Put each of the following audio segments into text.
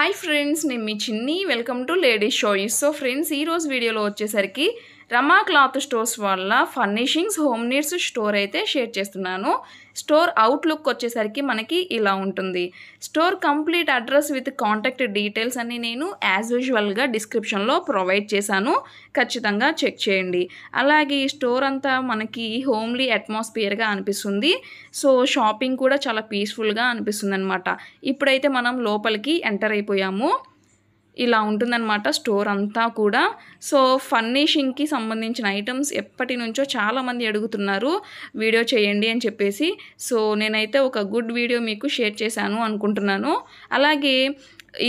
Hi friends, నేను మీ చిన్ని. Welcome to ladies choice. So friends, ఈరోజు వీడియోలో వచ్చేసరికి రమా క్లాత్ స్టోర్స్ వాళ్ళ ఫర్నిషింగ్స్ హోమ్ నీడ్స్ స్టోర్ అయితే షేర్ చేస్తున్నాను. స్టోర్ అవుట్లుక్ వచ్చేసరికి మనకి ఇలా ఉంటుంది. Store complete address with contact details అన్ని నేను యాజ్ యూజువల్గా డిస్క్రిప్షన్లో ప్రొవైడ్ చేశాను. ఖచ్చితంగా చెక్ చేయండి. అలాగే ఈ స్టోర్ అంతా మనకి హోమ్లీ అట్మాస్ఫియర్గా అనిపిస్తుంది. సో షాపింగ్ కూడా చాలా పీస్ఫుల్గా అనిపిస్తుంది అనమాట. ఇప్పుడైతే మనం లోపలికి ఎంటర్ అయిపోయాము. ఇలా ఉంటుందన్నమాట స్టోర్ అంతా కూడా. సో ఫర్నిషింగ్కి సంబంధించిన ఐటమ్స్ ఎప్పటి నుంచో చాలామంది అడుగుతున్నారు వీడియో చేయండి అని చెప్పేసి. సో నేనైతే ఒక గుడ్ వీడియో మీకు షేర్ చేశాను అనుకుంటున్నాను. అలాగే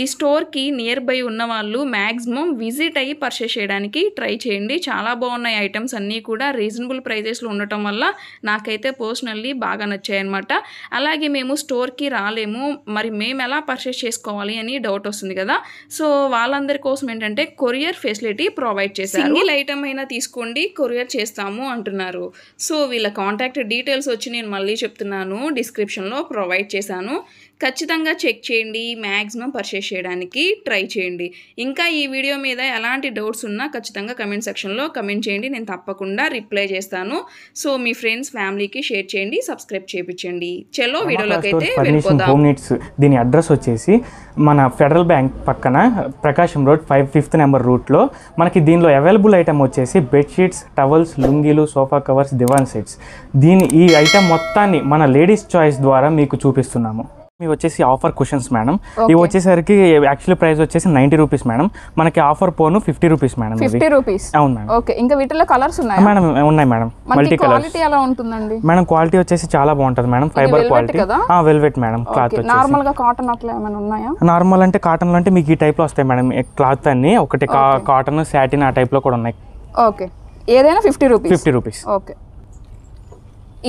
ఈ స్టోర్కి నియర్ బై ఉన్న వాళ్ళు మ్యాక్సిమం విజిట్ అయ్యి పర్చేస్ చేయడానికి ట్రై చేయండి. చాలా బాగున్నాయి ఐటమ్స్ అన్నీ కూడా రీజనబుల్ ప్రైజెస్లో ఉండటం వల్ల నాకైతే పర్సనల్లీ బాగా నచ్చాయన్నమాట. అలాగే మేము స్టోర్కి రాలేము, మరి మేము ఎలా పర్చేస్ చేసుకోవాలి అని డౌట్ వస్తుంది కదా. సో వాళ్ళందరి కోసం ఏంటంటే కొరియర్ ఫెసిలిటీ ప్రొవైడ్ చేశారు. సింగిల్ ఐటమ్ అయినా తీసుకోండి, కొరియర్ చేస్తాము అంటున్నారు. సో వీళ్ళ కాంటాక్ట్ డీటెయిల్స్ వచ్చి నేను మళ్ళీ చెప్తున్నాను, డిస్క్రిప్షన్లో ప్రొవైడ్ చేశాను. ఖచ్చితంగా చెక్ చేయండి, మ్యాక్సిమం పర్చేస్ చేయడానికి ట్రై చేయండి. ఇంకా ఈ వీడియో మీద ఎలాంటి డౌట్స్ ఉన్నా ఖచ్చితంగా కమెంట్ సెక్షన్లో కమెంట్ చేయండి, నేను తప్పకుండా రిప్లై చేస్తాను. సో మీ ఫ్రెండ్స్ ఫ్యామిలీకి షేర్ చేయండి, సబ్స్క్రైబ్ చేయించండి. చలో వీడియోలోకి అయితే వెళ్ళిపోదాం. హోమ్ నీడ్స్ దీని అడ్రస్ వచ్చేసి మన ఫెడరల్ బ్యాంక్ పక్కన ప్రకాశం రోడ్ 5th నెంబర్ రూట్లో మనకి దీనిలో అవైలబుల్ ఐటమ్ వచ్చేసి బెడ్షీట్స్, టవల్స్, లుంగీలు, సోఫా కవర్స్, దివాన్ సెట్స్. ఈ ఐటమ్ మొత్తాన్ని మన లేడీస్ చాయిస్ ద్వారా మీకు చూపిస్తున్నాము. ఇవి వచ్చేసి ఆఫర్ కుషన్స్ మేడం. ఇవి వచ్చేసరికి యాక్చువల్ ప్రైస్ వచ్చేసి 90 రూపీస్ మేడం. మనకి ఆఫర్ పోను 50 రూపీస్ మేడం. 50 రూపీస్. అవును మేడం. ఓకే, ఇంకా వీటిలో కలర్స్ ఉన్నాయా మేడం? ఉన్నాయి మేడం, మల్టీ కలర్స్. క్వాలిటీ ఎలా ఉంటుందండి మేడం? క్వాలిటీ వచ్చేసి చాలా బాగుంటుంది madam, fibre quality. Velvet madam cloth. Normal గా కాటన్ అట్లా ఏమైనా ఉన్నాయా? నార్మల్ అంటే కాటన్ అంటే మీకు ఈ టైప్ లో వస్తాయి మేడం. క్లాత్ అన్ని ఒకటి కాటన్, సాటిన్ ఆ టైప్ లో కూడా ఉన్నాయి. ఓకే, ఏదైనా 50 రూపీస్. 50 రూపీస్. ఓకే,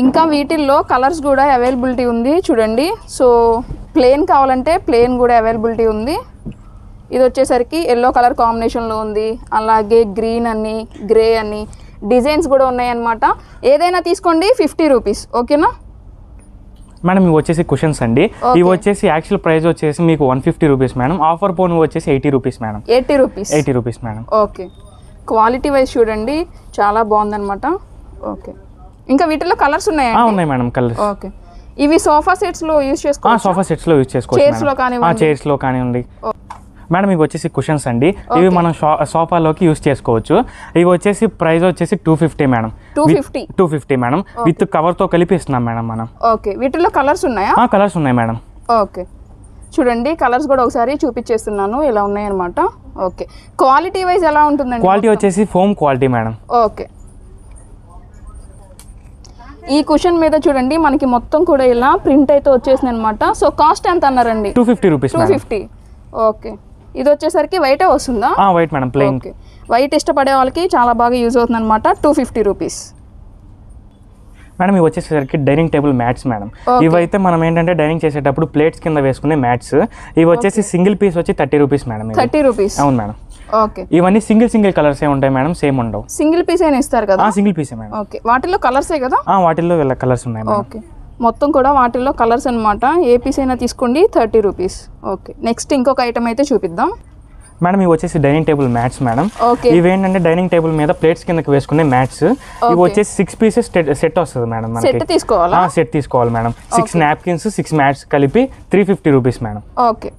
ఇంకా వీటిల్లో కలర్స్ కూడా అవైలబిలిటీ ఉంది చూడండి. సో ప్లెయిన్ కావాలంటే ప్లెయిన్ కూడా అవైలబిలిటీ ఉంది. ఇది వచ్చేసరికి ఎల్లో కలర్ కాంబినేషన్లో ఉంది. అలాగే గ్రీన్ అని, గ్రే అని డిజైన్స్ కూడా ఉన్నాయన్నమాట. ఏదైనా తీసుకోండి 50 రూపీస్. ఓకేనా మేడం? ఇవి వచ్చేసి కుషన్స్ అండి. ఇవి వచ్చేసి యాక్చువల్ ప్రైస్ వచ్చేసి మీకు 150 రూపీస్ మేడం. ఆఫర్ పోను వచ్చేసి 80 rupees madam. 80 rupees. 80 rupees madam. Okay, quality wise చూడండి చాలా బాగుందన్నమాట. ఓకే, ఇంకా వీటిలో కలర్స్ ఉన్నాయా? ఉన్నాయి మేడం కలర్స్. ఓకే, ఇవి సోఫా సెట్స్ లో యూస్ చేసుకోవచ్చు. సోఫా సెట్స్ లో యూస్ చేసుకోవచ్చు. చైర్స్ లో కానివ్వండి మేడం. ఇవి వచ్చేసి కుషన్స్ అండి. ఇవి మనం సోఫాలోకి యూస్ చేసుకోవచ్చు. ఇవి వచ్చేసి ప్రైస్ వచ్చేసి 250 మేడం. 250 మేడం. విత్ కవర్ తో కలిపి ఇస్తున్నాం మేడం మనం. ఓకే, వీటిలో కలర్స్ ఉన్నాయా? కలర్స్ ఉన్నాయి మేడం. ఓకే, చూడండి కలర్స్ కూడా ఒకసారి చూపించేస్తున్నాను, ఇలా ఉన్నాయన్నమాట. ఓకే, క్వాలిటీ వైజ్ ఎలా ఉంటుందండి? క్వాలిటీ వచ్చేసి ఫోమ్ క్వాలిటీ మేడం. ఓకే, ఈ కుషన్ మీద చూడండి మనకి మొత్తం కూడా ఇలా ప్రింట్ అయితే వచ్చేసింది అనమాట. సో కాస్ట్ ఎంత అన్నారండి? 250 రూపీస్. 250. ఓకే, ఇది వచ్చేసరికి వైటే వస్తుందా? White madam, plain. Okay, white ఇష్టపడే వాళ్ళకి చాలా బాగా యూజ్ అవుతుంది అనమాట. 250 రూపీస్ మేడం. ఇవి వచ్చేసరికి డైనింగ్ టేబుల్ మ్యాట్స్ మేడం. ఇవైతే మనం ఏంటంటే డైనింగ్ చేసేటప్పుడు ప్లేట్స్ కింద వేసుకునే మ్యాట్స్. ఇవి వచ్చేసి సింగిల్ పీస్ వచ్చి 30 రూపీస్ మేడం. 30 రూపీస్. అవును మేడం. ఓకే, ఇవన్నీ సింగిల్ కలర్స్ ఏ ఉంటాయి మేడం, సేమ్ ఉండవు. సింగిల్ పీస్ అయినా ఇస్తారు కదా? సింగిల్ పీసే మేడం. ఓకే, వాటిల్లో కలర్సే కదా? వాటిల్లో వీళ్ళ కలర్స్ ఉన్నాయి. ఓకే, మొత్తం కూడా వాటిల్లో కలర్స్ అనమాట. ఏ పీస్ అయినా తీసుకోండి 30 రూపీస్. ఓకే, నెక్స్ట్ ఇంకొక ఐటమ్ అయితే చూపిద్దాం మేడం. ఇవి వచ్చేసి డైనింగ్ టేబుల్ మ్యాట్స్ మేడం. ఇవి ఏంటంటే డైనింగ్ టేబుల్ మీద ప్లేట్స్ కిందకి వేసుకునే మ్యాట్స్. ఇవి వచ్చేసి 6 పీసెస్ సెట్ వస్తుంది మేడం. సెట్ తీసుకోవాలా? సెట్ తీసుకోవాలి మేడం. 6 నాప్కిన్స్, 6 మ్యాట్స్ కలిపి 350 rupees madam. Okay,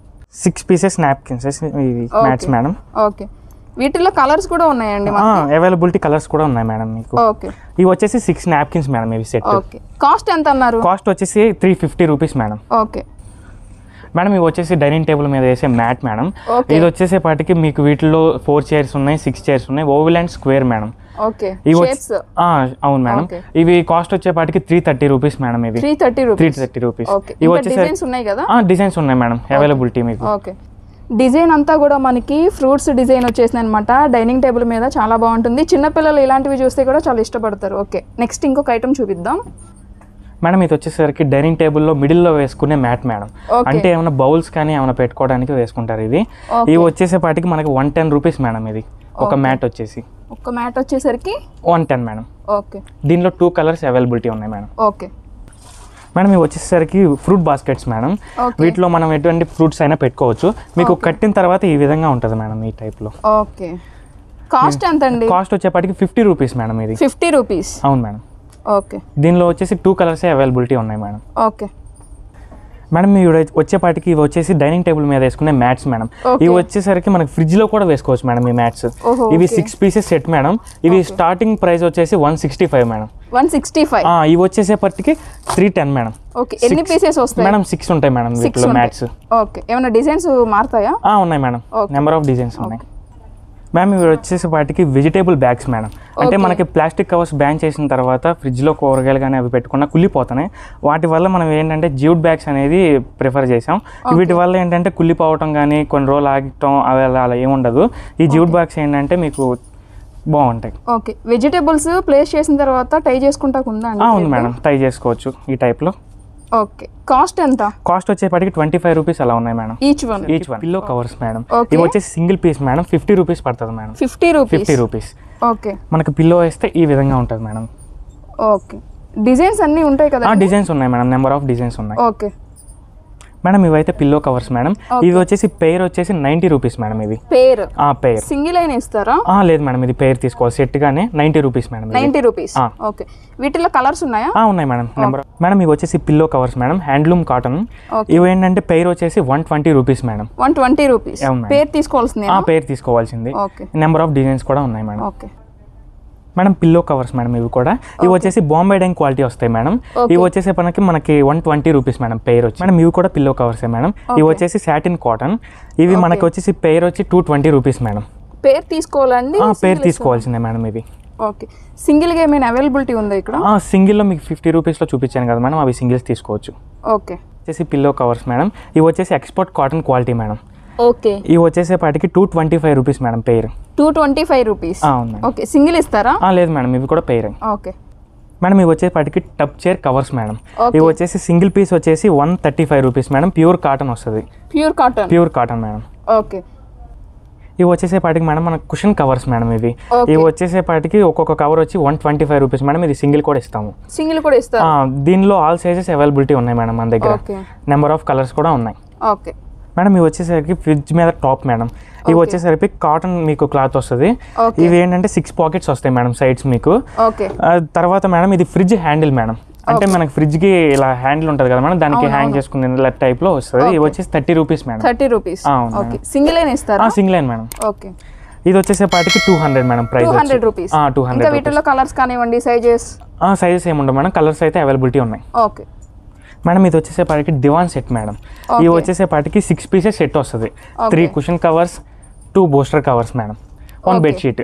6 pieces napkins mats madam. Okay, వీటిలో కలర్స్ కూడా ఉన్నాయండి? అవైలబిలిటీ కలర్స్ కూడా ఉన్నాయి మేడం మీకు. ఓకే, ఇవి వచ్చేసి 6 నాప్కిన్స్ మేడం. ఇవి సెట్. ఓకే, కాస్ట్ ఎంత అన్నారు? కాస్ట్ వచ్చేసి 350 రూపీస్ మేడం. ఓకే మేడం, ఇవి వచ్చేసి డైనింగ్ టేబుల్ మీద వేసే మ్యాట్ మేడం. ఇది వచ్చేసేపాటికి మీకు వీటిలో 4 చైర్స్ ఉన్నాయి, 6 చైర్స్ ఉన్నాయి, oval and square madam. Okay, అవును మేడం. ఇవి కాస్ట్ వచ్చేపాటికి 330 రూపీస్ మేడం. ఇవి 330 రూపీస్. ఇవి వచ్చేసి ఉన్నాయి కదా? డిజైన్స్ ఉన్నాయి మేడం అవైలబిలిటీ మీకు. ఓకే, డిజైన్ అంతా కూడా మనకి ఫ్రూట్స్ డిజైన్ వచ్చేసింది అనమాట. డైనింగ్ టేబుల్ మీద చాలా బాగుంటుంది. చిన్నపిల్లలు ఇలాంటివి చూస్తే కూడా చాలా ఇష్టపడతారు. ఓకే, నెక్స్ట్ ఇంకొక ఐటమ్ చూపిద్దాం మేడం. ఇది వచ్చేసరికి డైనింగ్ టేబుల్లో మిడిల్లో వేసుకునే మ్యాట్ మేడం. అంటే ఏమైనా బౌల్స్ కానీ ఏమైనా పెట్టుకోవడానికి వేసుకుంటారు ఇది. ఇవి వచ్చేసేపాటికి మనకి 110 రూపీస్ మేడం. ఇది ఒక మ్యాట్ వచ్చేసి ఒక మ్యాట్ వచ్చేసరికి 110 మేడం. ఓకే, దీనిలో 2 కలర్స్ అవైలబిలిటీ ఉన్నాయి మేడం. ఓకే, మేడం ఇవి వచ్చేసరికి ఫ్రూట్ బాస్కెట్స్ మేడం. వీటిలో మనం ఎటువంటి ఫ్రూట్స్ అయినా పెట్టుకోవచ్చు. మీకు కట్టిన తర్వాత ఈ విధంగా ఉంటుంది మేడం ఈ టైప్లో. ఓకే, కాస్ట్ ఎంత అండి? కాస్ట్ వచ్చేపాటికి 50 రూపీస్ మేడం. ఇది 50 రూపీస్. అవును మేడం. ఓకే, దీనిలో వచ్చేసి 2 కలర్సే అవైలబిలిటీ ఉన్నాయి మేడం. ఓకే మేడం ఇవి వచ్చేపాటికి ఇవి వచ్చేసి డైనింగ్ టేబుల్ మీద వేసుకునే మ్యాట్స్ మేడం. ఇవి వచ్చేసరికి మనకి ఫ్రిడ్జ్లో కూడా వేసుకోవచ్చు మేడం ఈ మ్యాట్స్. ఇవి 6 పీసెస్ సెట్ మేడం. ఇవి స్టార్టింగ్ ప్రైస్ వచ్చేసి 165 మేడం. 165. ఇవి వచ్చేసేపటికి 310 మేడం. ఓకే, ఎన్ని పీసెస్ వస్తాయి మేడం? 6 ఉంటాయి మేడం వీటిలో మ్యాట్స్. ఓకే, ఏమైనా డిజైన్స్ మారుతాయా? ఉన్నాయి మేడం, నెంబర్ ఆఫ్ డిజైన్స్ ఉన్నాయి. మ్యామ్ ఇవి వచ్చేసేపాటికి వెజిటేబుల్ బ్యాగ్స్ మేడం. అంటే మనకి ప్లాస్టిక్ కవర్స్ బ్యాన్ చేసిన తర్వాత ఫ్రిడ్జ్లో కూరగాయలు కానీ అవి పెట్టుకున్నా కుళ్ళిపోతున్నాయి. వాటి వల్ల మనం ఏంటంటే జ్యూట్ బ్యాగ్స్ అనేది ప్రిఫర్ చేసాం. వీటి వల్ల ఏంటంటే కుళ్ళిపోవటం కానీ కొన్ని రోజులు ఆగటం అలా ఏముండదు. ఈ జ్యూట్ బ్యాగ్స్ ఏంటంటే మీకు బాగుంటాయి. ఓకే, వెజిటేబుల్స్ ప్లేస్ చేసిన తర్వాత టై చేసుకుంటా ఉందా? అవును మేడం, టై చేసుకోవచ్చు ఈ టైప్లో. ఓకే, కాస్ట్ ఎంత? కాస్ట్ వచ్చేపాటికి 25 రూపీస్ అలా ఉన్నాయి madam. Each one. Pillow covers madam. ఇవి వచ్చేసి సింగిల్ పీస్ మేడం 50 రూపీస్ పడుతుంది మేడం. 50 రూపీస్. ఓకే, మనకి పిల్లో వేస్తే ఈ విధంగా ఉంటుంది మేడం. ఓకే, డిజైన్స్ అన్నీ ఉంటాయి కదా? డిజైన్స్ ఉన్నాయి మేడం, నెంబర్ ఆఫ్ డిజైన్స్ ఉన్నాయి. ఓకే మేడం ఇవైతే పిల్లో కవర్స్ మేడం. ఇవి వచ్చేసి పెయిర్ వచ్చేసి 90 రూపీస్ మేడం. ఇది పేర్ సింగిల్ అయినా ఇస్తారా? లేదు మేడం, ఇది పెయిర్ తీసుకోవాలి సెట్ గానే 90 రూపీస్ మేడం. 90 రూపీస్. ఓకే, వీటిలో కలర్స్ ఉన్నాయా? ఉన్నాయి మేడం. మేడం ఇవి వచ్చేసి pillow covers madam, handloom cotton. ఇవి ఏంటంటే పెయిర్ వచ్చేసి 120 రూపీస్ మేడం. 120 రూపీస్. పేర్ తీసుకోవాల్సింది? పేర్ తీసుకోవాల్సింది. నెంబర్ ఆఫ్ డిజైన్స్ కూడా ఉన్నాయి madam. Okay madam pillow covers madam. ఇవి కూడా ఇవి వచ్చేసి బాంబే డైంగ్ క్వాలిటీ వస్తాయి మేడం. ఇవి వచ్చేసి మనకి 120 రూపీస్ మేడం పెయిర్ వచ్చి. మేడం ఇవి కూడా పిల్లో కవర్సే మేడం. ఇవి వచ్చేసి సాటిన్ కాటన్. ఇవి మనకి వచ్చేసి పెయిర్ వచ్చి 220 రూపీస్ మేడం. పేర్ తీసుకోవాలండి? పేర్ తీసుకోవాల్సిందే మేడం. ఇది ఓకే, సింగిల్గా ఏమైనా అవైలబిలిటీ ఉందా ఇక్కడ? సింగిల్లో మీకు 50 రూపీస్లో చూపించాను కదా మేడం, అవి సింగిల్స్ తీసుకోవచ్చు. ఓకే, వచ్చేసి పిల్లో కవర్స్ మేడం. ఇవి వచ్చేసి export cotton quality madam. Okay, ఇవి వచ్చేసేపాటికి 225 rupees madam pair. 225 rupees. Okay, single ఇస్తారా? లేదు మేడం, ఇవి కూడా పెయిర్. ఓకే మేడం ఇవి వచ్చేపాటికి టబ్ చైర్ కవర్స్ మేడం. ఇవి వచ్చేసి సింగిల్ పీస్ వచ్చేసి 135 రూపీస్ మేడం. ప్యూర్ కాటన్ వస్తుంది. Pure cotton madam. ఓకే, ఇవి వచ్చేసేపాటికి మేడం మనకు కుషన్ కవర్స్ మేడం. ఇవి వచ్చేసేపాటికి ఒక్కొక్క కవర్ వచ్చి 125 రూపీస్ మేడం. ఇది సింగిల్ కూడా ఇస్తాము. దీనిలో ఆల్ సైజెస్ అవైలబిలిటీ ఉన్నాయి మేడం మన దగ్గర. నెంబర్ ఆఫ్ కలర్స్ కూడా ఉన్నాయి. ఓకే మేడం ఇవి వచ్చేసరికి ఫ్రిడ్జ్ మీద టాప్ మేడం. ఇవి వచ్చేసరికి కాటన్ మీకు క్లాత్ వస్తుంది. ఇవి ఏంటంటే 6 పాకెట్స్ వస్తాయి మేడం సైడ్స్ మీకు. తర్వాత మేడం ఇది ఫ్రిడ్జ్ హ్యాండిల్ మేడం. అంటే మనకి ఫ్రిడ్జ్ కి ఇలా హ్యాండిల్ ఉంటుంది కదా మేడం, దానికి హ్యాంగ్ చేసుకునే ఇలా టైప్ లో వస్తుంది. ఇవి వచ్చేసి 30 రూపీస్ మేడం. 30 రూపీస్. సింగిల్ అయినా ఇస్తారా? సింగిల్ అయిన మేడం. ఓకే, ఇది వచ్చేసేపాటికి 200 మేడం ప్రైస్. 200 రూపీస్. 200. వీటిలో కలర్స్ కానివ్వండి, సైజెస్ ఏముండవు మేడం, కలర్స్ అయితే అవైలబిలిటీ ఉన్నాయి. ఓకే మేడం ఇది వచ్చేసేపాటికి దివాన్ సెట్ మేడం. ఇవి వచ్చేసేపాటికి 6 పీసెస్ సెట్ వస్తుంది. 3 cushion covers, 2 bolster covers madam, 1 bedsheet.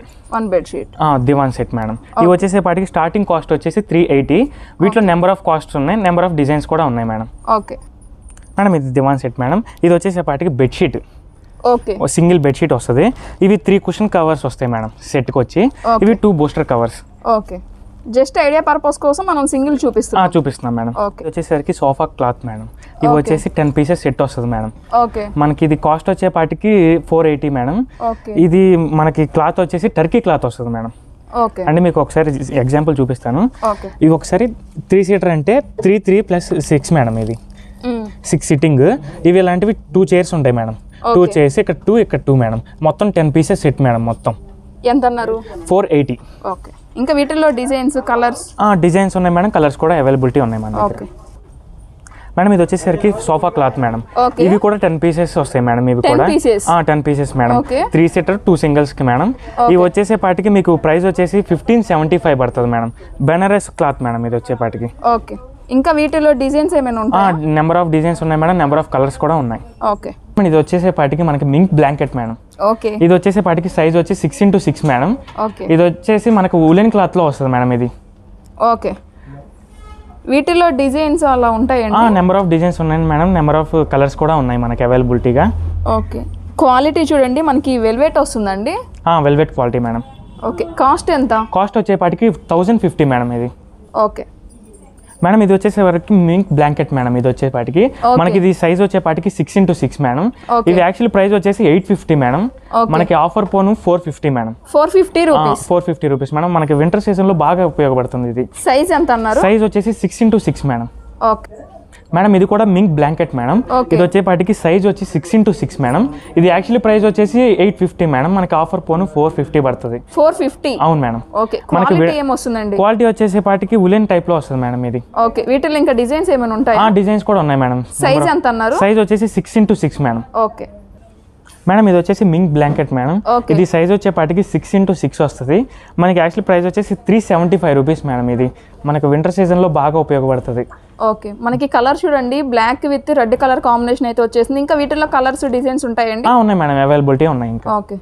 Divan set madam. ఇవి వచ్చేసేపాటికి స్టార్టింగ్ కాస్ట్ వచ్చేసి 380. వీటిలో నెంబర్ ఆఫ్ కాస్ట్స్ ఉన్నాయి, నెంబర్ ఆఫ్ డిజైన్స్ కూడా ఉన్నాయి మేడం. ఓకే మేడం ఇది దివాన్ సెట్ మేడం. ఇది వచ్చేసేపాటికి బెడ్షీట్. ఓకే, సింగిల్ బెడ్షీట్ వస్తుంది. ఇవి 3 కుషన్ కవర్స్ వస్తాయి మేడం సెట్కి వచ్చి. ఇవి 2 bolster covers. Okay, just idea purpose కోసం మనం సింగిల్ చూపిస్తున్నాం మేడం. వచ్చేసరికి సోఫా క్లాత్ మేడం. ఇవి వచ్చేసి 10 పీసెస్ సెట్ వస్తుంది మేడం. మనకి ఇది కాస్ట్ వచ్చేపాటికి 480 మేడం. ఇది మనకి క్లాత్ వచ్చేసి టర్కీ క్లాత్ వస్తుంది మేడం. అంటే మీకు ఒకసారి ఎగ్జాంపుల్ చూపిస్తాను. ఇవి ఒకసారి 3 సీటర్ అంటే 3 + 6 మేడం. ఇది 6 సిట్టింగ్. ఇవి ఇలాంటివి 2 చైర్స్ ఉంటాయి మేడం. 2 చైర్స్, ఇక్కడ 2 ఇక్కడ 2 మేడం. మొత్తం 10 పీసెస్ సెట్ మేడం. మొత్తం ఎంత అన్నారు? 480. ఓకే, ఇంకా వీటిలో డిజైన్స్, కలర్స్? డిజైన్స్ ఉన్నాయి మేడం, కలర్స్ కూడా అవైలబిలిటీ ఉన్నాయి మన దగ్గర. మేడం ఇది వచ్చేసరికి సోఫా క్లాత్ మేడం. ఇవి కూడా 10 పీసెస్ వస్తాయి మేడం. ఇవి కూడా 10 పీసెస్ మేడం. 3 సీటర్ 2 సింగిల్స్ కి మేడం. ఇవి వచ్చేసేపాటికి మీకు ప్రైస్ వచ్చేసి 1575 పడుతుంది మేడం. బెనారస్ క్లాత్ మేడం ఇది వచ్చేపాటికి. ఓకే, ఇంకా వీటిలో డిజైన్స్ ఏమైనా ఉంటాయా? నెంబర్ ఆఫ్ డిజైన్స్ ఉన్నాయి మేడం, నెంబర్ ఆఫ్ కలర్స్ కూడా ఉన్నాయి. ఓకే, ఇది వచ్చేసేపాటికి మనకి మింక్ బ్లాంకెట్ మేడం. ఓకే, ఇది వచ్చేసేపాటికి సైజ్ వచ్చి 6 × 6 మేడం. ఓకే, ఇది వచ్చేసి మనకు వులెన్ క్లాత్ లో వస్తుంది మేడం ఇది. ఓకే, వీటిలో డిజైన్స్ అలా ఉంటాయండి? నెంబర్ ఆఫ్ డిజైన్స్ ఉన్నాయి మేడం, నెంబర్ ఆఫ్ కలర్స్ కూడా ఉన్నాయి మనకి అవైలబిలిటీగా. ఓకే, క్వాలిటీ చూడండి మనకి వెల్వెట్ వస్తుందండి. Velvet quality madam. Okay, cost ఎంత? కాస్ట్ వచ్చేపాటికి 1050 మేడం ఇది. ఓకే మేడం ఇది వచ్చేసరికి మింక్ బ్లాంకెట్ మేడం. ఇది వచ్చేపాటికి మనకి ఇది సైజ్ వచ్చేపాటికి 6 × 6 మేడం. ఇది యాక్చువల్లీ ప్రైస్ వచ్చేసి 850 మేడం. మనకి ఆఫర్ పోను 450 మేడం. 450 rupees madam. మనకి వింటర్ సీజన్ లో బాగా ఉపయోగపడుతుంది ఇది. సైజ్ ఎంత అన్నారు? సైజ్ వచ్చేసి 6 × 6 మేడం. ఓకే మేడం ఇది కూడా మింక్ బ్లాంకెట్ మేడం. ఇది వచ్చేపాటికి సైజ్ వచ్చి 6x6 మేడం. ఇది యాక్చువల్లీ ప్రైస్ వచ్చేసి 850 మేడం. మనకి ఆఫర్ పోను 450 పడుతుంది. 450 అవును మేడం. ఓకే క్వాలిటీ ఏమొస్తుందండి? క్వాలిటీ వచ్చేసేపాటికి ఉలెన్ టైప్ లో వస్తుంది మేడం ఇది. ఓకే వీటిలో ఇంకా డిజైన్స్ ఏమైనా ఉంటాయా? డిజైన్స్ కూడా ఉన్నాయి మేడం. సైజ్ ఎంత అన్నారు? సైజ్ వచ్చేసి 6x6 మేడం. ఓకే మేడం ఇది వచ్చేసి మింక్ బ్లాంకెట్ మేడం. ఇది సైజ్ వచ్చేపాటికి 6x6 వస్తుంది. మనకి యాక్చువల్ ప్రైస్ వచ్చేసి 375 రూపీస్ మేడం. ఇది మనకు వింటర్ సీజన్ లో బాగా ఉపయోగపడుతుంది. ఓకే మనకి కలర్ చూడండి black with red colour combination అయితే వచ్చేసింది. ఇంకా వీటిలో కలర్స్ డిజైన్స్ ఉంటాయండి? ఉన్నాయి మేడం, అవైలబిలిటీ ఉన్నాయి ఇంకా. ఓకే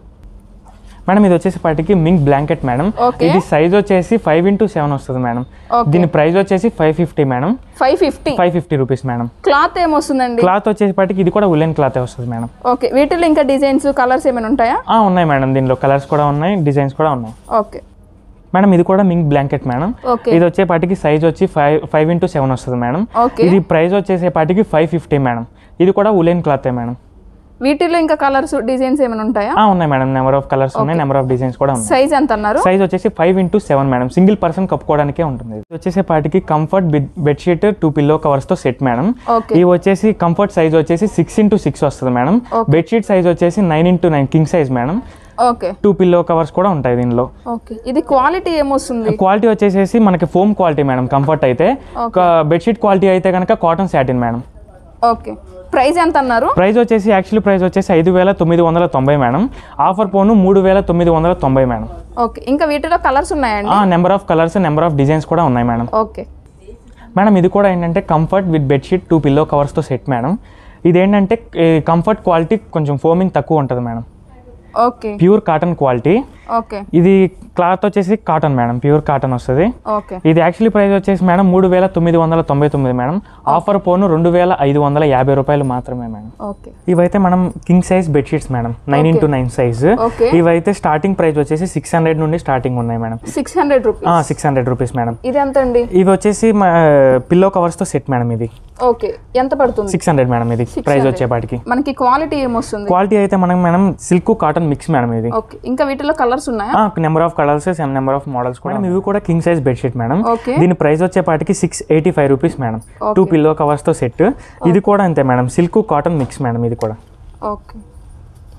మేడం ఇది వచ్చేసేపాటికి మింక్ బ్లాంకెట్ మేడం. ఇది సైజ్ వచ్చేసి 5x7 వస్తుంది మేడం. దీని ప్రైస్ వచ్చేసి 550 మేడం. 550 rupees madam. క్లాత్ ఏమొస్తుందండి? క్లాత్ వచ్చేసేపాటికి ఇది కూడా ఉలెన్ క్లాత్ వస్తుంది మేడం. ఓకే వీటిలో ఇంకా డిజైన్స్ కలర్స్ ఏమైనా ఉంటాయా? ఉన్నాయి మేడం, దీనిలో కలర్స్ కూడా ఉన్నాయి, డిజైన్స్ కూడా ఉన్నాయి. ఓకే మేడం ఇది కూడా మింక్ బ్లాంకెట్ మేడం. ఇది వచ్చేపాటికి సైజ్ వచ్చి 5x7 వస్తుంది మేడం. ఇది ప్రైస్ వచ్చేసేపాటికి 550 మేడం. ఇది కూడా ఉలెన్ క్లాతే మేడం. వీటిలో ఇంకా కలర్స్ డిజైన్స్ ఏమైనా ఉంటాయా? ఉన్నాయి మేడం, నెంబర్ ఆఫ్ కలర్స్ ఉన్నాయి, నెంబర్ ఆఫ్ డిజైన్స్ కూడా ఉన్నాయి. సైజ్ ఎంత అన్నారు? సైజ్ వచ్చేసి 5x7 మేడం. సింగిల్ పర్సన్ కప్పుకోవడానికే ఉంటుంది. ఇది వచ్చేసేపాటికి కంఫర్ట్ బెడ్షీట్ 2 పిల్లో కవర్స్ తో సెట్ మేడం. ఇవి వచ్చేసి కంఫర్ట్ సైజ్ వచ్చేసి 6x6 వస్తుంది మేడం. బెడ్షీట్ సైజ్ వచ్చేసి 9x9 king size madam. Okay 2 pillow covers కూడా ఉంటాయి దీనిలో. ఓకే ఇది క్వాలిటీ ఏమొస్తుంది? క్వాలిటీ వచ్చేసి మనకి ఫోమ్ క్వాలిటీ మేడం. కంఫర్ట్ అయితే, బెడ్షీట్ క్వాలిటీ అయితే కనుక cotton satin madam. Okay price ఎంత అన్నారు? ప్రైస్ వచ్చేసి యాక్చువల్లీ ప్రైస్ వచ్చేసి 5,990 మేడం. ఆఫర్ పోను 3,990 మేడం. ఓకే ఇంకా వీటిలో కలర్స్ ఉన్నాయండి? Number of colours, number of designs కూడా ఉన్నాయి మేడం. ఓకే మేడం ఇది కూడా ఏంటంటే కంఫర్ట్ విత్ బెడ్షీట్ 2 పిల్లో కవర్స్తో సెట్ మేడం. ఇదేంటంటే కంఫర్ట్ క్వాలిటీ కొంచెం ఫోమింగ్ తక్కువ ఉంటుంది madam. Okay pure cotton quality. Okay ఇది క్లాత్ వచ్చేసి కాటన్ మేడం, ప్యూర్ కాటన్ వస్తుంది. ఓకే ఇది యాక్చువల్లీ ప్రైస్ వచ్చేసి మేడం 3,999 మేడం. ఆఫర్ పోను 2,550 రూపాయలు మాత్రమే మేడం. ఓకే ఇవైతే మనం king size bedsheets madam, 9x9 size. ఇవైతే స్టార్టింగ్ ప్రైస్ వచ్చేసి 600 నుండి స్టార్టింగ్ ఉన్నాయి మేడం. 600 rupees madam. ఇది ఎంత అండి? ఇవి వచ్చేసి పిల్లో కవర్స్ తో సెట్ మేడం. ఇది ఓకే ఎంత పడుతుంది? 600 మేడం. ఇది ప్రైస్ వచ్చేపాటికి. మనకి క్వాలిటీ ఏమొస్తుంది? క్వాలిటీ అయితే మనం madam silk cotton mix madam ఇది. ఓకే ఇంకా వీటిలో కలర్స్ ఉన్నాయా? Number of colours, number of models కూడా. ఇవి కూడా కింగ్ సైజ్ బెడ్షీట్ మేడం. దీని ప్రైస్ వచ్చేపాటికి 685 రూపీస్ మేడం. 2 పిల్లో కవర్స్ తో సెట్. ఇది కూడా అంతే madam, silk cotton mix madam ఇది కూడా. ఓకే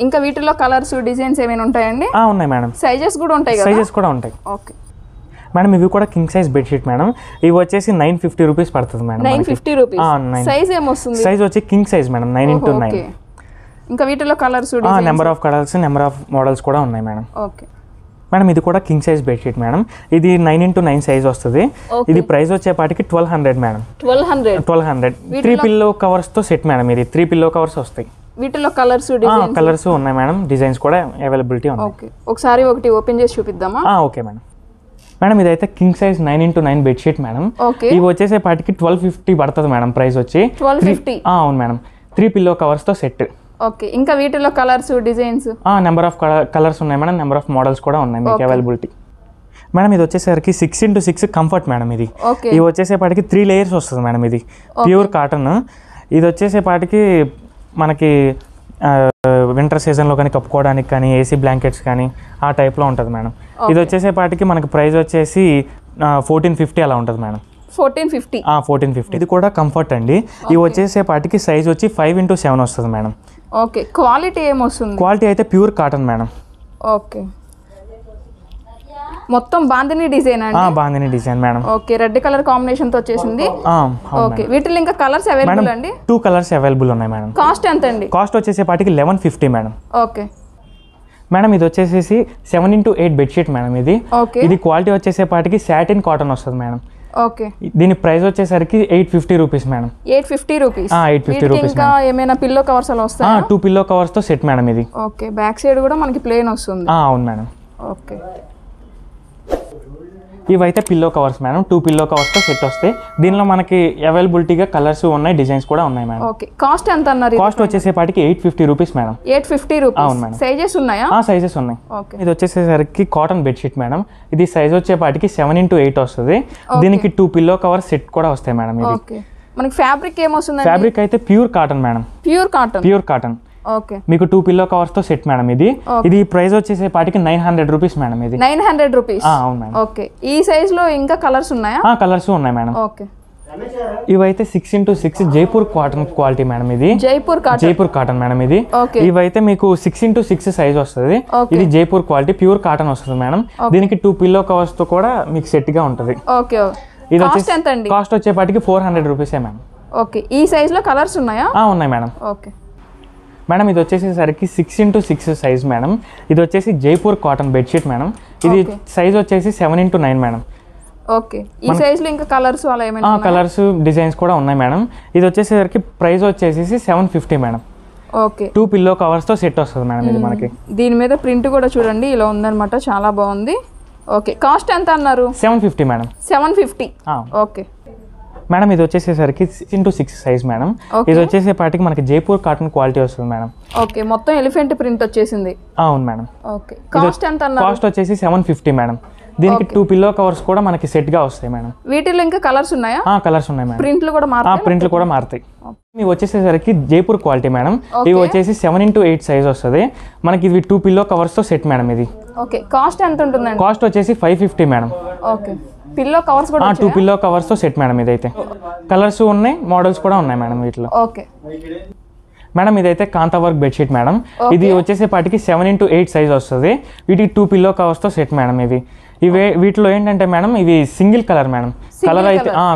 ఇంకా వీటిలో కలర్స్ డిజైన్స్ ఏమైనా ఉంటాయండి? ఉన్నాయి మేడం. సైజెస్ కూడా ఉంటాయి కదా? సైజెస్ కూడా ఉంటాయి. ఓకే మేడం ఇవి కూడా కింగ్ సైజ్ బెడ్షీట్ మేడం. ఇవి వచ్చేసి 950 రూపీస్ పడుతుంది మేడం. 950 రూపీస్. సైజ్ ఏమొస్తుంది? సైజ్ వచ్చి కింగ్ సైజ్ మేడం, 9x9. ఇంకా వీటిలో colours, number of colours, number of models కూడా ఉన్నాయి మేడం. ఓకే మేడం ఇది కూడా కింగ్ సైజ్ బెడ్షీట్ మేడం. ఇది 9x9 సైజ్ వస్తుంది. ఇది ప్రైస్ వచ్చేపాటికి 1200 మేడం. 1200 3 పిల్లో కవర్స్ తో సెట్ మేడం. ఇది 3 పిల్లో కవర్స్ వస్తాయి. వీటిలో కలర్స్ ఉన్నాయి మేడం, డిజైన్స్ కూడా అవైలబిలిటీ ఉన్నాయి. ఓకే ఒకసారి ఒకటి ఓపెన్ చేసి చూపిద్దామా? Okay madam. మేడం ఇదైతే king size 9x9 bedsheet madam. ఇవి వచ్చేసేపాటికి 1250 పడుతుంది మేడం. ప్రైస్ వచ్చి 1250. అవును మేడం. 3 పిల్లో కవర్స్ తో సెట్. ఓకే ఇంకా వీటిలో colours, designs? Number of colours ఉన్నాయి మేడం, నెంబర్ ఆఫ్ మోడల్స్ కూడా ఉన్నాయి మీకు అవైలబిలిటీ. మేడం ఇది వచ్చేసరికి 6x6 కంఫర్ట్ మేడం. ఇది ఇవి వచ్చేసేపాటికి 3 లేయర్స్ వస్తుంది మేడం. ఇది ప్యూర్ కాటన్. ఇది వచ్చేసేపాటికి మనకి వింటర్ సీజన్లో కానీ కప్పుకోవడానికి కానీ, ఏసీ బ్లాంకెట్స్ కానీ ఆ టైప్లో ఉంటుంది మేడం. ఇది వచ్చేసేపాటికి మనకి ప్రైస్ వచ్చేసి 1450 అలా ఉంటుంది మేడం. 1450. ఇది కూడా కంఫర్ట్ అండి. ఇవి వచ్చేసేపాటికి సైజ్ వచ్చి 5x7 వస్తుంది మేడం. ఓకే క్వాలిటీ ఏమొస్తుంది? క్వాలిటీ అయితే ప్యూర్ కాటన్ మేడం. ఓకే మొత్తం బాందిని డిజైన్ అండి? Bandhani design madam. Okay red colour combination తో వచ్చేసింది. ఓకే వీటిలో ఇంకా కలర్స్ అవైలబుల్ అండి? 2 కలర్స్ అవైలబుల్ ఉన్నాయి మేడం. కాస్ట్ ఎంత అండి? కాస్ట్ వచ్చేసేపాటికి 1150 మేడం. ఓకే మేడం ఇది వచ్చేసి 7x8 బెడ్షీట్ మేడం. ఇది క్వాలిటీ వచ్చేసేపాటికి సాటిన్ కాటన్ వస్తుంది మేడం. ఓకే దీని ప్రైస్ వచ్చేసరికి 850 రూపీస్ మేడం. 850 రూపీస్. 850 రూపీస్. ఇంకా ఏమైనా పిల్లో కవర్స్ అలా వస్తాయా? 2 పిల్లో కవర్స్ తో సెట్ మేడం ఇది. ఓకే బ్యాక్ సైడ్ కూడా మనకి ప్లేన్ వస్తుంది. అవును మేడం. ఓకే ఇవైతే pillow covers madam. 2 pillow covers తో సెట్ వస్తాయి. దీనిలో మనకి అవైలబిలిటీగా కలర్స్ ఉన్నాయి, డిజైన్స్ కూడా ఉన్నాయి మేడం. ఓకే కాస్ట్ ఎంత అన్నారు? కాస్ట్ వచ్చేసేపాటికి 850 రూపీస్ మేడం. 850 రూపీస్. అవును మేడం. సైజెస్ ఉన్నాయా? సైజెస్ ఉన్నాయి. ఓకే ఇది వచ్చేసేసరికి కాటన్ బెడ్షీట్ మేడం. ఇది సైజ్ వచ్చేపాటికి 7x8 వస్తుంది. దీనికి 2 పిల్లో కవర్స్ సెట్ కూడా వస్తాయి మేడం. ఇది ఓకే మనకి ఫ్యాబ్రిక్ ఏమొస్తుంది? ఫ్యాబ్రిక్ అయితే pure cotton madam. Pure cotton. Okay మీకు 2 పిల్లో కవర్స్ తో సెట్ మేడం. ఇది ప్రైస్ వచ్చేసేపాటికి 900 రూపీస్ మేడం. ఇది 900 రూపీస్. అవును మేడం. ఓకే ఈ సైజ్ లో ఇంకా కలర్స్ ఉన్నాయా? కలర్స్ ఉన్నాయి మేడం. ఓకే ఇవైతే 6x6 Jaipur cotton quality madam. ఇది జైపూర్ కాటన్ మేడం. ఇది ఇవైతే మీకు 6x6 సైజ్ వస్తుంది. ఇది జైపూర్ క్వాలిటీ ప్యూర్ కాటన్ వస్తుంది మేడం. దీనికి 2 పిల్లో కవర్స్ తో కూడా మీకు సెట్ గా ఉంటుంది. ఇది వచ్చేసి కాస్ట్ వచ్చేపాటికి 400 రూపీసే మేడం. ఓకే, ఈ సైజ్ లో కలర్స్ ఉన్నాయా? ఉన్నాయి మేడం. ఓకే మేడం, ఇది వచ్చేసరికి 6x6 సైజ్ మేడం. ఇది వచ్చేసి జైపూర్ కాటన్ బెడ్షీట్ మేడం. ఇది సైజ్ వచ్చేసి 7x9 మేడం. ఓకే, ఈ సైజ్ లో ఇంకా కలర్స్ అలా ఏమైనా కలర్స్ డిజైన్స్ కూడా ఉన్నాయి మేడం. ఇది వచ్చేసరికి ప్రైస్ వచ్చేసి 750 మేడం. ఓకే, 2 పిల్లో కవర్స్ తో సెట్ వస్తుంది మేడం. ఇది మనకి దీని మీద ప్రింట్ కూడా చూడండి ఇలా ఉందన్నమాట, చాలా బాగుంది. ఓకే, కాస్ట్ ఎంత అన్నారు? 750 మేడం. 750. ఓకే మేడం, ఇది వచ్చేసరికి 6x6 సైజ్ మేడం. ఇది వచ్చేసేపాటికి మనకి జైపూర్ కాటన్ క్వాలిటీ వస్తుంది మేడం. ఓకే, మొత్తం ఎలిఫెంట్ ప్రింట్ వచ్చేసింది. అవును మేడం. ఓకే, కాస్ట్ ఎంత అన్నారు? కాస్ట్ వచ్చేసి 750 మేడం. దీనికి 2 పిల్లో కవర్స్ కూడా మనకి సెట్ గా వస్తాయి మేడం. వీటిలో ఇంకా కలర్స్ ఉన్నాయా? కలర్స్ ఉన్నాయి మేడం. ప్రింట్లు కూడా మారుతాయి? ప్రింట్లు కూడా మారుతాయి. ఇవి వచ్చేసరికి జైపూర్ క్వాలిటీ మేడం. ఇవి వచ్చేసి 7x8 సైజ్ వస్తుంది మనకి. ఇవి 2 పిల్లో కవర్స్ తో సెట్ మేడం. ఇది ఓకే, కాస్ట్ ఎంత ఉంటుందండి? కాస్ట్ వచ్చేసి 550 మేడం. ఓకే, పిల్లో కవర్స్ కూడా 2 పిల్లో కవర్స్ తో సెట్ మేడం. ఇదైతే కలర్స్ ఉన్నాయి, మోడల్స్ కూడా ఉన్నాయి మేడం వీటిలో. ఓకే మేడం, ఇదైతే కాంతా వర్క్ బెడ్షీట్ మేడం. ఇది వచ్చేసేపాటికి 7x8 సైజ్ వస్తుంది. వీటికి 2 పిల్లో కవర్స్ తో సెట్ మేడం. ఇవి వీటిలో ఏంటంటే మేడం, ఇవి సింగిల్ కలర్ మేడం.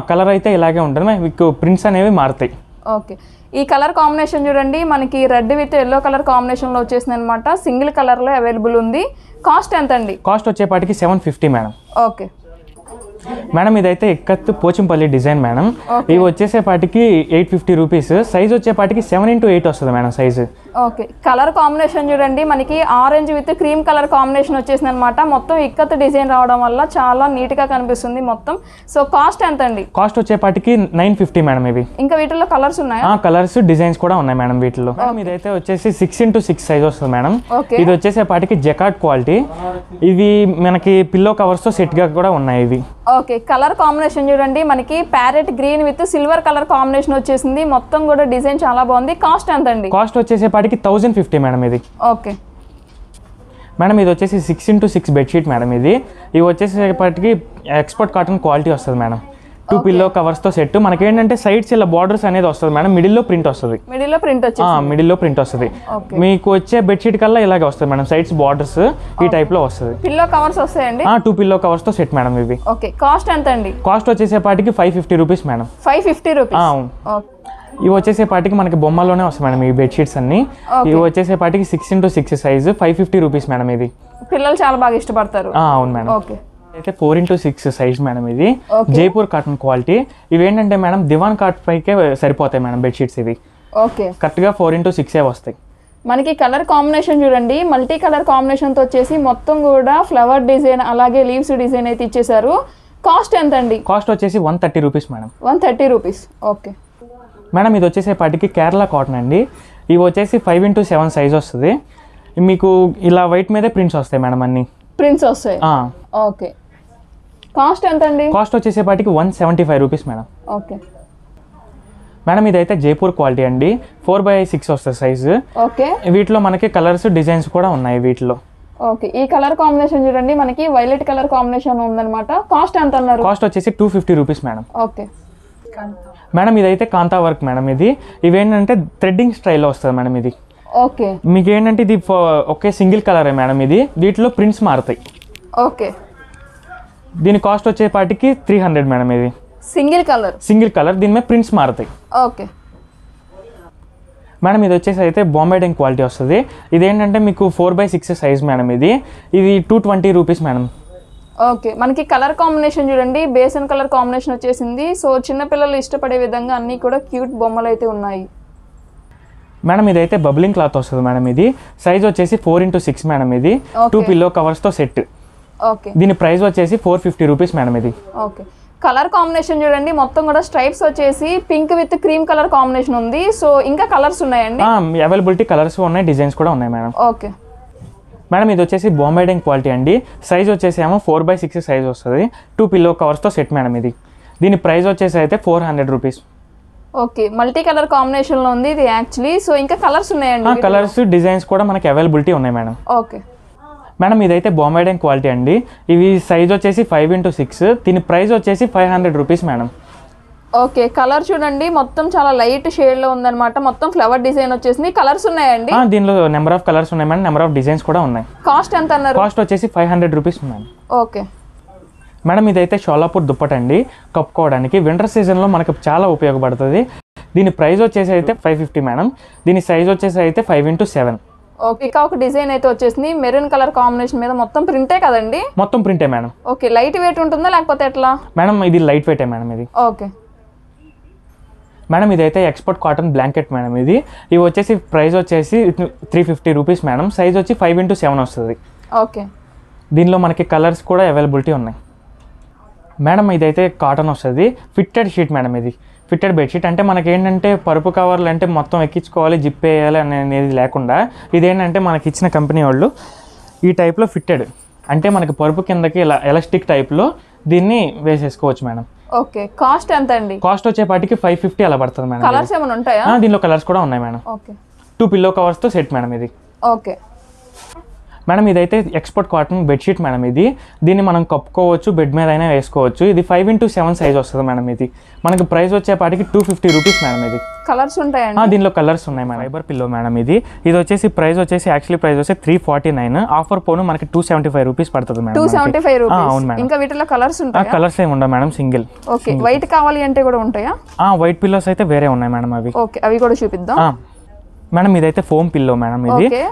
కలర్ అయితే ఇలాగే ఉంటుంది. మీకు ప్రింట్స్ అనేవి మారుతాయి. ఓకే, ఈ కలర్ కాంబినేషన్ చూడండి, మనకి red with yellow colour combination లో వచ్చేసింది అనమాట. సింగిల్ కలర్ లో అవైలబుల్ ఉంది. కాస్ట్ ఎంత అండి? కాస్ట్ వచ్చేపాటికి 750 మేడం. ఓకే మేడం, ఇదైతే ఇక్కత్ పోచంపల్లి డిజైన్ మేడం. ఇవి వచ్చేసేపాటికి 850 రూపీస్. సైజ్ వచ్చేపాటికి 7x8 వస్తుంది madam size. Okay, colour combination చూడండి, మనకి orange with cream colour combination వచ్చేసింది అనమాట. మొత్తం ఇక్కత్ డిజైన్ రావడం వల్ల చాలా నీట్ గా కనిపిస్తుంది మొత్తం. సో కాస్ట్ ఎంత అండి? కాస్ట్ వచ్చేపాటికి 950 మేడం. ఇవి ఇంకా వీటిలో కలర్స్ ఉన్నాయా? కలర్స్ డిజైన్స్ కూడా ఉన్నాయి మేడం వీటిలో. ఇదైతే వచ్చేసి 6x6 సైజ్ వస్తుంది మేడం. ఇది వచ్చేసేపాటికి జకార్డ్ క్వాలిటీ. ఇవి మనకి పిల్లో కవర్స్ తో సెట్ గా కూడా ఉన్నాయి ఇవి. ఓకే, కలర్ కాంబినేషన్ చూడండి, మనకి parrot green with silver colour combination వచ్చేసింది. మొత్తం కూడా డిజైన్ చాలా బాగుంది. కాస్ట్ ఎంత అండి? కాస్ట్ వచ్చేసేపాటికి 1050 మేడం. ఇది ఓకే మేడం, ఇది వచ్చేసి 6x6 బెడ్షీట్ మేడం. ఇవి వచ్చేసేపాటికి ఎక్స్పర్ట్ కాటన్ క్వాలిటీ వస్తుంది మేడం. 2 పిల్లో కవర్స్ తో సెట్. మనకి ఏంటంటే సైడ్స్ ఇలా బార్డర్స్ అనేది వస్తుంది మేడం. మిడిల్ లో ప్రింట్ వస్తుంది. మిడిల్ లో ప్రింట్ వస్తుంది. మీకు వచ్చే బెడ్షీట్ కల్లా ఇలాగే వస్తుంది మేడం. సైడ్స్ బార్డర్స్ ఈ టైప్ లో వస్తుంది. పిల్లో కవర్స్ వస్తాయండి? 2 పిల్లో కవర్స్ తో సెట్ మేడం. ఇవి ఓకే, కాస్ట్ ఎంత అండి? కాస్ట్ వచ్చేసేపాటికి 550 రూపీస్ మేడం. 550 రూపీస్. అవును. ఇవి వచ్చేసేపాటికి మనకి బొమ్మలోనే వస్తాయి మేడం ఈ బెడ్షీట్స్ అన్ని. ఇవి వచ్చేసేపాటికి 6x6 సైజ్ 550 రూపీస్ మేడం. ఇది పిల్లలు చాలా బాగా ఇష్టపడతారు. అవును మేడం. ఓకే, అయితే 4x6 సైజ్ మేడం. ఇది జైపూర్ కాటన్ క్వాలిటీ. ఇవి ఏంటంటే మేడం దివాన్ కాట్ పైకే సరిపోతాయి మేడం బెడ్షీట్స్. ఇవి ఓకే కరెక్ట్ గా 4x6 వస్తాయి. మనకి కలర్ కాంబినేషన్ చూడండి, మల్టీ కలర్ కాంబినేషన్ తో వచ్చేసి మొత్తం కూడా ఫ్లవర్ డిజైన్ అలాగే లీవ్స్ డిజైన్ అయితే ఇచ్చేసారు. కాస్ట్ ఎంత అండి? కాస్ట్ వచ్చేసి 130 rupees madam. 130 rupees. Okay madam, ఇది వచ్చేసేపాటికి కేరళ కాటన్ అండి. ఇవి వచ్చేసి 5x7 సైజ్ వస్తుంది. మీకు ఇలా వైట్ మీదే ప్రింట్స్ వస్తాయి మేడం. అన్ని ప్రింట్స్ వస్తాయి. ఓకే, కాస్ట్ ఎంత అండి? కాస్ట్ వచ్చేసేపాటికి 175 రూపీస్ మేడం. ఓకే మేడం, ఇదైతే జైపూర్ క్వాలిటీ అండి. 4x6 వస్తుంది సైజు. ఓకే, వీటిలో మనకి కలర్స్ డిజైన్స్ కూడా ఉన్నాయి వీటిలో. ఓకే, ఈ కలర్ కాంబినేషన్ చూడండి, మనకి వైలెట్ కలర్ కాంబినేషన్ ఉందన్నమాట. కాస్ట్ ఎంత అన్నారు? కాస్ట్ వచ్చేసి 250 రూపీస్ మేడం. ఓకే మేడం, ఇదైతే కాంతా వర్క్ మేడం. ఇవేంటంటే థ్రెడ్డింగ్ స్టైల్లో వస్తుంది మేడం. ఇది ఓకే, మీకు ఏంటంటే ఇది ఒకే సింగిల్ కలరే మేడం. వీటిలో ప్రింట్స్ మారుతాయి. ఓకే, దీని కాస్ట్ వచ్చేపాటికి 300 మేడం. ఇది సింగిల్ కలర్, దీని మీద ప్రింట్స్ మారుతాయి. ఓకే మేడం, ఇది వచ్చేసి అయితే బాంబే డైంగ్ క్వాలిటీ వస్తుంది. ఇదేంటంటే మీకు 4x6 సైజ్ మేడం. ఇది 220 రూపీస్ మేడం. ఓకే, మనకి కలర్ కాంబినేషన్ చూడండి, బేసన్ కలర్ కాంబినేషన్ వచ్చేసింది. సో చిన్నపిల్లలు ఇష్టపడే విధంగా అన్నీ కూడా క్యూట్ బొమ్మలు అయితే ఉన్నాయి. మేడం, ఇదైతే బబ్లింగ్ క్లాత్ వస్తుంది మేడం. ఇది సైజ్ వచ్చేసి 4x6 మేడం. ఇది 2 పిల్లో కవర్స్తో సెట్. ఓకే, దీని ప్రైస్ వచ్చేసి 450 రూపీస్ మేడం. ఇది ఓకే, కలర్ కాంబినేషన్ చూడండి, మొత్తం కూడా స్ట్రైప్స్ వచ్చేసి pink with cream colour combination ఉంది. సో ఇంకా కలర్స్ ఉన్నాయండి? అవైలబిలిటీ కలర్స్ ఉన్నాయి, డిజైన్స్ కూడా ఉన్నాయి మేడం. ఓకే మేడం, ఇది వచ్చేసి బాంబే డైంగ్ క్వాలిటీ అండి. సైజ్ వచ్చేసి ఏమో 4x6 సైజ్ వస్తుంది. 2 పిల్లో కవర్స్తో సెట్ మేడం. దీని ప్రైస్ వచ్చేసి అయితే 400 రూపీస్. ఓకే, మల్టీ కలర్ కాంబినేషన్లో ఉంది ఇది యాక్చువల్లీ. సో ఇంకా కలర్స్ ఉన్నాయండి? కలర్స్ డిజైన్స్ కూడా మనకి అవైలబిలిటీ ఉన్నాయి మేడం. ఓకే మేడం, ఇదైతే బాంబే డైంగ్ క్వాలిటీ అండి. ఇవి సైజ్ వచ్చేసి 5x6. దీని ప్రైస్ వచ్చేసి 500 రూపీస్ మేడం. ఓకే కలర్ చూడండి మొత్తం చాలా లైట్ షేడ్ లో ఉందన్నమాట. మొత్తం ఫ్లవర్ డిజైన్ వచ్చేసింది. కలర్స్ ఉన్నాయండి దీనిలో నెంబర్ ఆఫ్ కలర్స్ ఉన్నాయి మేడం, నెంబర్ ఆఫ్ డిజైన్స్ కూడా ఉన్నాయి. కాస్ట్ ఎంత అన్నారు? కాస్ట్ వచ్చేసి 500 రూపీస్ మేడం. ఓకే మేడం ఇదైతే షోలాపూర్ దుప్పట అండి, కప్పుకోవడానికి వింటర్ సీజన్లో మనకు చాలా ఉపయోగపడుతుంది. దీని ప్రైస్ వచ్చేసి అయితే 550 మేడం. దీని సైజ్ వచ్చేసి అయితే 5x7. ఓకే ఇంకా ఒక డిజైన్ అయితే వచ్చేసింది మెరూన్ కలర్ కాంబినేషన్ మీద. మొత్తం ప్రింటే కదండి? మొత్తం ప్రింటే మేడం. ఓకే లైట్ వెయిట్ ఉంటుందా లేకపోతే ఎట్లా? మేడం ఇది లైట్ వెయిటే మేడం. ఇది ఓకే మేడం ఇదైతే ఎక్స్పోర్ట్ కాటన్ బ్లాంకెట్ మేడం. ఇవి వచ్చేసి ప్రైస్ వచ్చేసి 350 రూపీస్ మేడం. సైజ్ వచ్చి 5x7 వస్తుంది. ఓకే దీనిలో మనకి కలర్స్ కూడా అవైలబిలిటీ ఉన్నాయి మేడం. ఇదైతే కాటన్ వస్తుంది, ఫిట్టెడ్ షీట్ మేడం. ఇది ఫిట్టెడ్ బెడ్షీట్ అంటే మనకి ఏంటంటే పరుపు కవర్లు అంటే మొత్తం ఎక్కించుకోవాలి, జిప్ వేయాలి అనేది లేకుండా ఇదేంటంటే మనకి ఇచ్చిన కంపెనీ వాళ్ళు ఈ టైప్లో ఫిట్టెడ్ అంటే మనకి పరుపు కిందకి ఇలా ఎలాస్టిక్ టైప్లో దీన్ని వేసేసుకోవచ్చు మేడం. ఓకే కాస్ట్ ఎంత అండి? కాస్ట్ వచ్చేపాటికి 550 అలా పడుతుంది మేడం. కలర్స్ ఏమైనా ఉంటాయా? దీనిలో కలర్స్ కూడా ఉన్నాయి మేడం. ఓకే 2 పిల్లో కవర్స్తో సెట్ మేడం ఇది. ఓకే మేడం ఇదైతే ఎక్స్పోర్ట్ కాటన్ బెడ్షీట్ మేడం. దీన్ని మనం కప్పుకోవచ్చు, బెడ్ మీద అయినా వేసుకోవచ్చు. ఇది 5x7 సైజ్ వస్తుంది మేడం. ఇది మనకి ప్రైస్ వచ్చేపాటికి 250 రూపీస్ మేడం. ఇది కలర్స్ ఉంటాయండి? దీనిలో కలర్స్ ఉన్నాయి మేడం. Fibre pillow madam. ఇది వచ్చేసి ప్రైస్ వచ్చేసి యాక్చువల్లీ ప్రైస్ వచ్చి 349. ఆఫర్ పోను మనకి 275 రూపీస్ పడుతుంది మేడం. 275 రూపీస్. అవును మేడం. ఇంకా వీటిలో కలర్స్ ఉంటాయా? కలర్స్ ఏమి ఉండవు మేడం, సింగిల్. ఓకే వైట్ కావాలి అంటే కూడా ఉంటాయా? వైట్ పిల్లోస్ అయితే వేరే ఉన్నాయి మేడం. అవి ఓకే అవి కూడా చూపిద్దాం మేడం. ఇదైతే ఫోమ్ పిల్లో మేడం.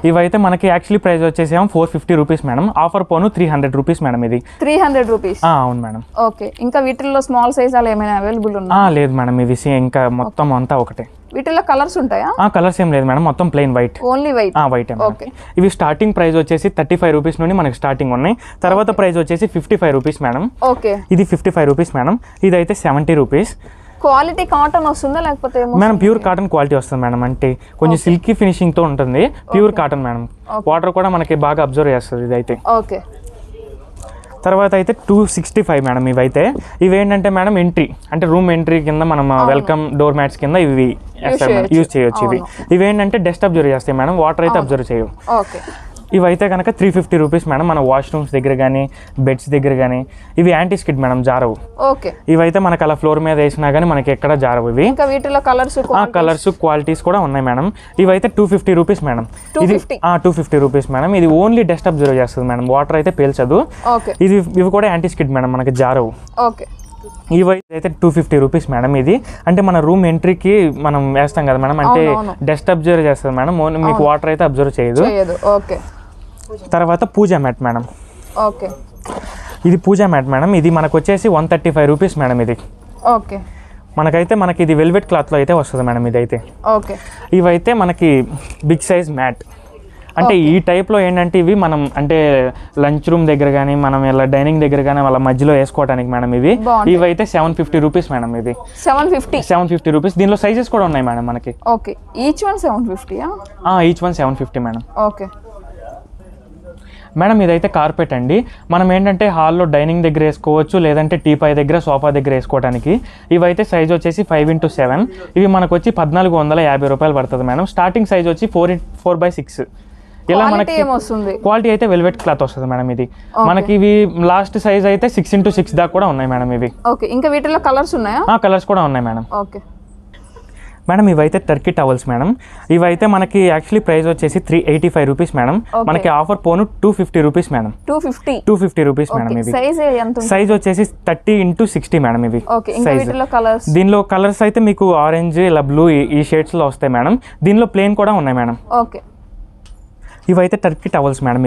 ఇవైతే మనకి యాక్చువల్లీ ప్రైస్ వచ్చేసి 450 రూపీస్ మేడం. ఆఫర్ పోను 300 రూపీస్ మేడం. ఇది 300 రూపీస్. అవును మేడం. ఓకే ఇంకా వీటిల్లో స్మాల్ సైజ్ అలా ఏమైనా అవైలబుల్ ఉన్నా? లేదు మేడం. ఇవి ఇంకా మొత్తం అంతా ఒకటే. వీటిల్లో కలర్స్ ఉంటాయా? కలర్స్ ఏం లేదు మేడం, మొత్తం plain white. Only white? White. Okay ఇవి స్టార్టింగ్ ప్రైస్ వచ్చేసి 35 రూపీస్ నుండి మనకి స్టార్టింగ్ ఉన్నాయి. తర్వాత ప్రైస్ వచ్చేసి 55 రూపీస్ మేడం. ఓకే ఇది 55 రూపీస్ మేడం. ఇదైతే 70 రూపీస్. క్వాలిటీ కాటన్ వస్తుందా లేకపోతే మేడం ప్యూర్ కాటన్ క్వాలిటీ వస్తుంది మేడం. అంటే కొంచెం సిల్కీ ఫినిషింగ్ తో ఉంటుంది. Pure cotton madam. వాటర్ కూడా మనకి బాగా అబ్జర్వ్ చేస్తుంది ఇదైతే. ఓకే తర్వాత అయితే 265 మేడం. ఇవేంటంటే మేడం ఎంట్రీ అంటే రూమ్ ఎంట్రీ కింద మనం వెల్కమ్ డోర్ మ్యాట్స్ కింద ఇవి యూజ్ చేయొచ్చు. ఇవేంటంటే డస్ట్ అబ్జర్వ్ చేస్తాయి మేడం, వాటర్ అయితే అబ్జర్వ్ చేయవు. ఓకే ఇవైతే కనుక 350 రూపీస్ మేడం. మన వాష్రూమ్స్ దగ్గర కానీ బెడ్స్ దగ్గర కానీ ఇవి యాంటీ స్కిడ్ మేడం, జారవు. ఓకే ఇవైతే మనకు అలా ఫ్లోర్ మీద వేసినా కానీ మనకి ఎక్కడ జారవు. ఇవి ఇంకా వీటిలో కలర్స్ క్వాలిటీస్ కూడా ఉన్నాయి మేడం. ఇవైతే 250 రూపీస్ మేడం. ఇది 250 రూపీస్ మేడం. ఇది ఓన్లీ డస్ట్ అబ్జర్వ్ చేస్తుంది మేడం, వాటర్ అయితే పేల్చదు. ఇవి కూడా యాంటీ స్కిడ్ మేడం, మనకి జారవు. ఓకే ఇవైతే 250 రూపీస్ మేడం. ఇది అంటే మన రూమ్ ఎంట్రీకి మనం వేస్తాం కదా మేడం, అంటే డస్ట్ అబ్జర్వ్ చేస్తుంది మేడం, మీకు వాటర్ అయితే అబ్జర్వ్ చేయదు. ఓకే తర్వాత పూజా మ్యాట్ మేడం. ఓకే ఇది పూజా మ్యాట్ మేడం. ఇది మనకు వచ్చేసి 135 రూపీస్ మేడం. ఇది ఓకే మనకి ఇది వెల్వెట్ క్లాత్లో అయితే వస్తుంది మేడం. ఇదైతే ఓకే ఇవైతే మనకి బిగ్ సైజ్ మ్యాట్. అంటే ఈ టైప్లో ఏంటంటే ఇవి మనం అంటే లంచ్ రూమ్ దగ్గర కానీ మనం ఇలా డైనింగ్ దగ్గర కానీ వాళ్ళ మధ్యలో వేసుకోవడానికి మేడం. ఇవైతే 750 రూపీస్ మేడం. ఇది 750 రూపీస్. దీనిలో సైజెస్ కూడా ఉన్నాయి మేడం మనకి. Okay each one 750? Each one 750 madam. Okay madam ఇదైతే కార్పెట్ అండి. మనం ఏంటంటే హాల్లో డైనింగ్ దగ్గర వేసుకోవచ్చు, లేదంటే టీపాయ్ దగ్గర సోఫా దగ్గర వేసుకోవడానికి. ఇవైతే సైజ్ వచ్చేసి 5x7. ఇవి మనకు వచ్చి 1450 రూపాయలు పడుతుంది మేడం. స్టార్టింగ్ సైజ్ వచ్చి 4x6. ఇలా మనకి క్వాలిటీ అయితే వెల్వెట్ క్లాత్ వస్తుంది మేడం. ఇది మనకి ఇవి లాస్ట్ సైజ్ అయితే 6x6 దాకా కూడా ఉన్నాయి మేడం. ఇవి ఇంకా వీటిలో కలర్స్ ఉన్నాయా? కలర్స్ కూడా ఉన్నాయి మేడం. ఓకే మేడం ఇవైతే టర్కీ టవల్స్ మేడం. ఇవైతే మనకి యాక్చువల్లీ ప్రైస్ వచ్చేసి 385 రూపీస్ మేడం. మనకి ఆఫర్ పోను 250 రూపీస్ మేడం. 250 rupees madam. ఇది సైజ్ వచ్చేసి 30x60 మేడం. ఇవి దీనిలో కలర్స్ అయితే మీకు ఆరెంజ్ ఇలా బ్లూ ఈ షేడ్స్ లో వస్తాయి మేడం. దీనిలో ప్లెయిన్ కూడా ఉన్నాయి మేడం. ఇవైతే టర్కీ టవల్స్ మేడం.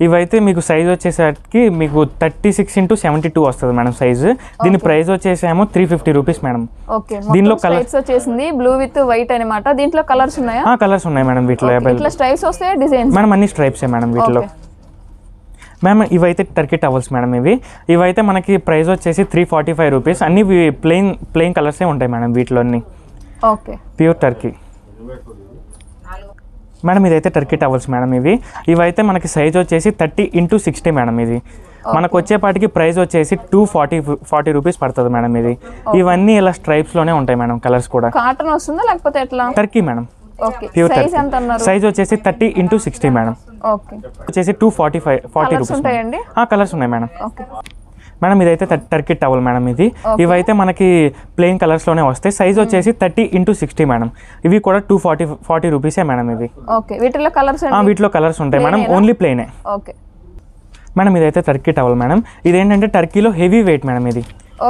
ఇవైతే మీకు సైజ్ వచ్చేసరికి మీకు 36x72 వస్తుంది మేడం సైజు. దీని ప్రైస్ వచ్చేసేమో 350 రూపీస్ మేడం. దీనిలో కలర్స్ వచ్చేసింది బ్లూ విత్ వైట్ అన్నమాట. దీంట్లో కలర్స్ ఉన్నాయా? కలర్స్ ఉన్నాయి మేడం. వీటిలో స్ట్రైప్స్ వస్తాయా డిజైన్స్? మేడం అన్ని స్ట్రైప్సే మేడం వీటిలో. మ్యామ్ ఇవైతే టర్కీ టవల్స్ మేడం. ఇవైతే మనకి ప్రైస్ వచ్చేసి 345 రూపీస్. అన్ని ప్లెయిన్ కలర్సే ఉంటాయి మేడం వీటిలో అన్ని. Pure Turkey madam. ఇదైతే టర్కీ టవల్స్ మేడం. ఇవైతే మనకి సైజ్ వచ్చేసి 30x60 మేడం. ఇది మనకు వచ్చేపాటికి ప్రైస్ వచ్చేసి 240 రూపీస్ పడుతుంది మేడం. ఇవన్నీ ఇలా స్ట్రైప్స్ లోనే ఉంటాయి మేడం. కలర్స్ కూడా కాటన్ వస్తుందా లేకపోతే ఎట్లా? Turkey madam. Pure Turkey. Size వచ్చేసి 30x60 మేడం. వచ్చేసి 240 రూపీస్. కలర్స్ ఉన్నాయి మేడం. మేడం ఇదైతే టర్కీ టవల్ మేడం ఇది. ఇవైతే మనకి ప్లెయిన్ కలర్స్లోనే వస్తాయి. సైజ్ వచ్చేసి 30x60 మేడం. ఇవి కూడా 240 రూపీసే మేడం ఇవి. ఓకే, వీటిలో కలర్స్ వీటిలో కలర్స్ ఉంటాయి మేడం, ఓన్లీ ప్లెయినే. ఓకే మేడం ఇదైతే టర్కీ టవల్ మేడం. ఇదేంటంటే టర్కీలో హెవీ వెయిట్ మేడం ఇది.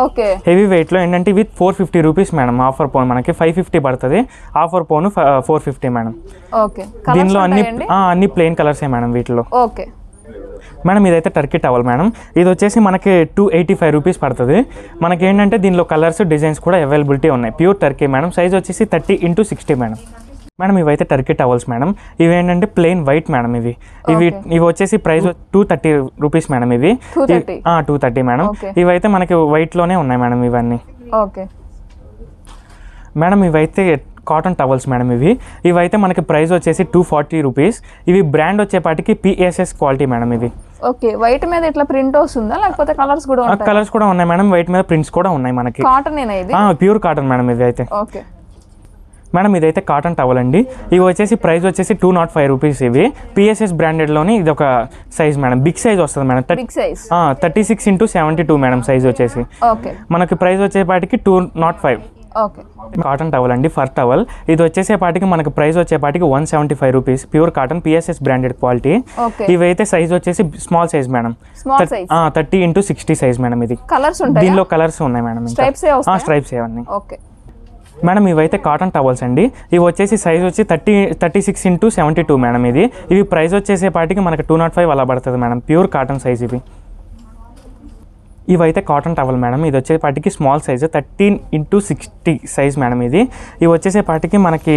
ఓకే, హెవీ వెయిట్లో ఏంటంటే ఇవి 450 రూపీస్ మేడం. ఆఫర్ పౌన్ మనకి 550 పడుతుంది, ఆఫర్ పౌన్ 450 మేడం. ఓకే, దీనిలో అన్ని ప్లెయిన్ కలర్సే మేడం వీటిలో. ఓకే మేడం ఇదైతే టర్కీ టవల్ మేడం. ఇది వచ్చేసి మనకి 285 రూపీస్ పడుతుంది. మనకి ఏంటంటే దీనిలో కలర్స్ డిజైన్స్ కూడా అవైలబిలిటీ ఉన్నాయి. Pure Turkey madam. సైజ్ వచ్చేసి 30x60 మేడం. మేడం ఇవైతే టర్కీ టవల్స్ మేడం. ఇవి ఏంటంటే ప్లెయిన్ వైట్ మేడం. ఇవి వచ్చేసి ప్రైస్ 230 రూపీస్ మేడం. ఇవి 230 మేడం. ఇవైతే మనకి వైట్లోనే ఉన్నాయి మేడం ఇవన్నీ. ఓకే మేడం ఇవైతే కాటన్ టవల్స్ మేడం. ఇవైతే మనకి ప్రైస్ వచ్చేసి 240 రూపీస్. ఇవి బ్రాండ్ వచ్చేపాటికి PSS క్వాలిటీ మేడం. ఇవి ఓకే, వైట్ మీద ఇట్లా ప్రింట్ వస్తుందా లేకపోతే కలర్స్ కూడా ఉంటాయా? కలర్స్ కూడా ఉన్నాయి మేడం, వైట్ మీద ప్రింట్స్ కూడా ఉన్నాయి మనకి. కాటన్ ఏనా ఇది? ప్యూర్ కాటన్ మేడం ఇది అయితే. ఓకే మేడం ఇదైతే కాటన్ టవల్ అండి. ఇవి వచ్చేసి ప్రైస్ వచ్చేసి 205 రూపీస్. ఇవి PSS బ్రాండెడ్లోని ఇది ఒక సైజ్ మేడం. బిగ్ సైజ్ వస్తుంది మేడం. 36x72 మేడం సైజ్ వచ్చేసి. ఓకే, మనకి ప్రైస్ వచ్చేపాటికి 205. ఓకే, కాటన్ టవల్ అండి, ఫర్ టవల్. ఇది వచ్చేసేపాటికి మనకి ప్రైస్ వచ్చేపాటికి 175 rupees. Pure cotton PSS branded quality. ఇవైతే సైజ్ వచ్చేసి small size madam. 30x60 size madam. ఇది కలర్స్ ఉంటాయి, దీనిలో కలర్స్ ఉన్నాయి మేడం. స్ట్రైప్స్ ఏవన్నీ. ఓకే మేడం ఇవైతే కాటన్ టవల్స్ అండి. ఇవి వచ్చేసి సైజ్ వచ్చి 36x72 మేడం. ఇవి ప్రైస్ వచ్చేసేపాటికి మనకి 205 అలా పడుతుంది మేడం. ప్యూర్ కాటన్ సైజ్ ఇవైతే కాటన్ టవల్ మేడం. ఇది వచ్చేపాటికి small size 13x60 size madam. ఇవి వచ్చేసేపాటికి మనకి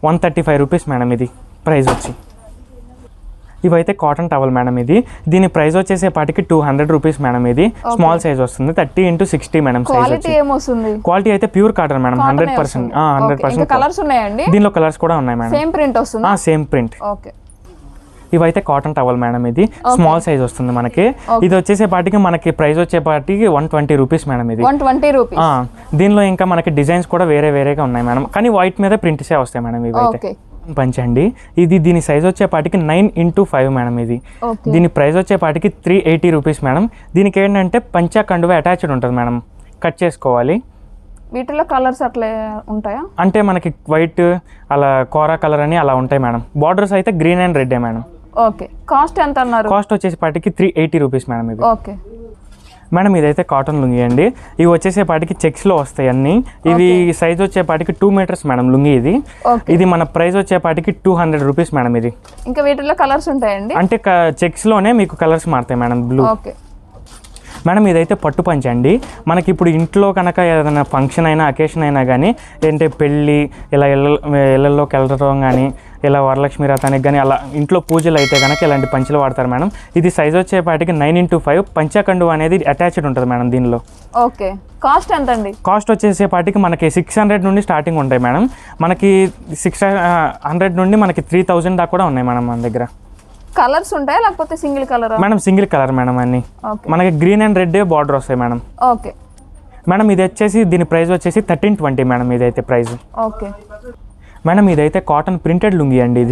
135 రూపీస్ మేడం. ఇది ప్రైస్ వచ్చి. ఇవైతే కాటన్ టవల్ మేడం. దీని ప్రైస్ వచ్చేసేపాటికి 200 రూపీస్ మేడం. ఇది స్మాల్ సైజ్ వస్తుంది. 30x60 madam size. క్వాలిటీ అయితే ప్యూర్ కాటన్ మేడం. 100%. కలర్స్ ఉన్నాయండి దీనిలో కలర్స్ కూడా ఉన్నాయి మేడం. సేమ్ ప్రింట్ వస్తుంది. Same print. ఓకే, ఇవైతే కాటన్ టవల్ మేడం. ఇది స్మాల్ సైజ్ వస్తుంది మనకి. ఇది వచ్చేసేపాటికి మనకి ప్రైస్ వచ్చేపాటికి 120 రూపీస్ మేడం. ఇది 120 రూపీస్. దీనిలో ఇంకా మనకి డిజైన్స్ కూడా వేరేగా ఉన్నాయి మేడం. కానీ వైట్ మీద ప్రింట్సే వస్తాయి మేడం. ఇవైతే పంచండి. దీని సైజ్ వచ్చేపాటికి 9x5 మేడం. దీని ప్రైస్ వచ్చేపాటికి 380 రూపీస్ మేడం. దీనికి ఏంటంటే పంచా కండువా అటాచ్డ్ ఉంటుంది మేడం, కట్ చేసుకోవాలి. వీటిలో కలర్స్ అట్లా ఉంటాయా? అంటే మనకి వైట్ అలా కోరా కలర్ అని అలా ఉంటాయి మేడం. బార్డర్స్ అయితే green and red madam. Okay, cost ఎంత అన్నారు? కాస్ట్ వచ్చేసేపాటికి 380 రూపీస్ మేడం. ఓకే మేడం ఇదైతే కాటన్ లుంగి అండి. ఇవి వచ్చేసేపాటికి చెక్స్లో వస్తాయి అన్ని. ఇవి సైజ్ వచ్చేపాటికి 2 మీటర్స్ మేడం లుంగి. ఇది మన ప్రైస్ వచ్చేపాటికి 200 రూపీస్ మేడం. ఇది ఇంకా వీటిలో కలర్స్ ఉంటాయండి? అంటే చెక్స్లోనే మీకు కలర్స్ మారుతాయి మేడం. బ్లూ. ఓకే మేడం ఇదైతే పట్టు పంచ అండి. మనకి ఇప్పుడు ఇంట్లో కనుక ఏదైనా ఫంక్షన్ అయినా అకేషన్ అయినా కానీ, ఏంటంటే పెళ్ళి ఇలా ఇళ్ళల్లోకి వెళ్ళడం కానీ, ఇలా వరలక్ష్మి వ్రతానికి కానీ అలా ఇంట్లో పూజలు అయితే కనుక ఇలాంటి పంచలు వాడతారు మేడం. ఇది సైజ్ వచ్చేపాటికి 9x5 పంచకండు అనేది అటాచ్డ్ ఉంటుంది మేడం దీనిలో. ఓకే, కాస్ట్ ఎంత అండి? కాస్ట్ వచ్చేసేపాటికి మనకి 600 నుండి స్టార్టింగ్ ఉంటాయి మేడం. మనకి 600 నుండి మనకి 3000 దాకా కూడా ఉన్నాయి మేడం మన దగ్గర. కలర్స్ ఉంటాయా లేకపోతే single colour? Madam single colour madam. అన్ని మనకి గ్రీన్ అండ్ రెడ్ బార్డర్ వస్తాయి మేడం. ఓకే మేడం ఇది వచ్చేసి దీని ప్రైస్ వచ్చేసి 1320 మేడం. ఇదైతే ప్రైస్. ఓకే మేడం ఇదైతే కాటన్ ప్రింటెడ్ లుంగి అండి.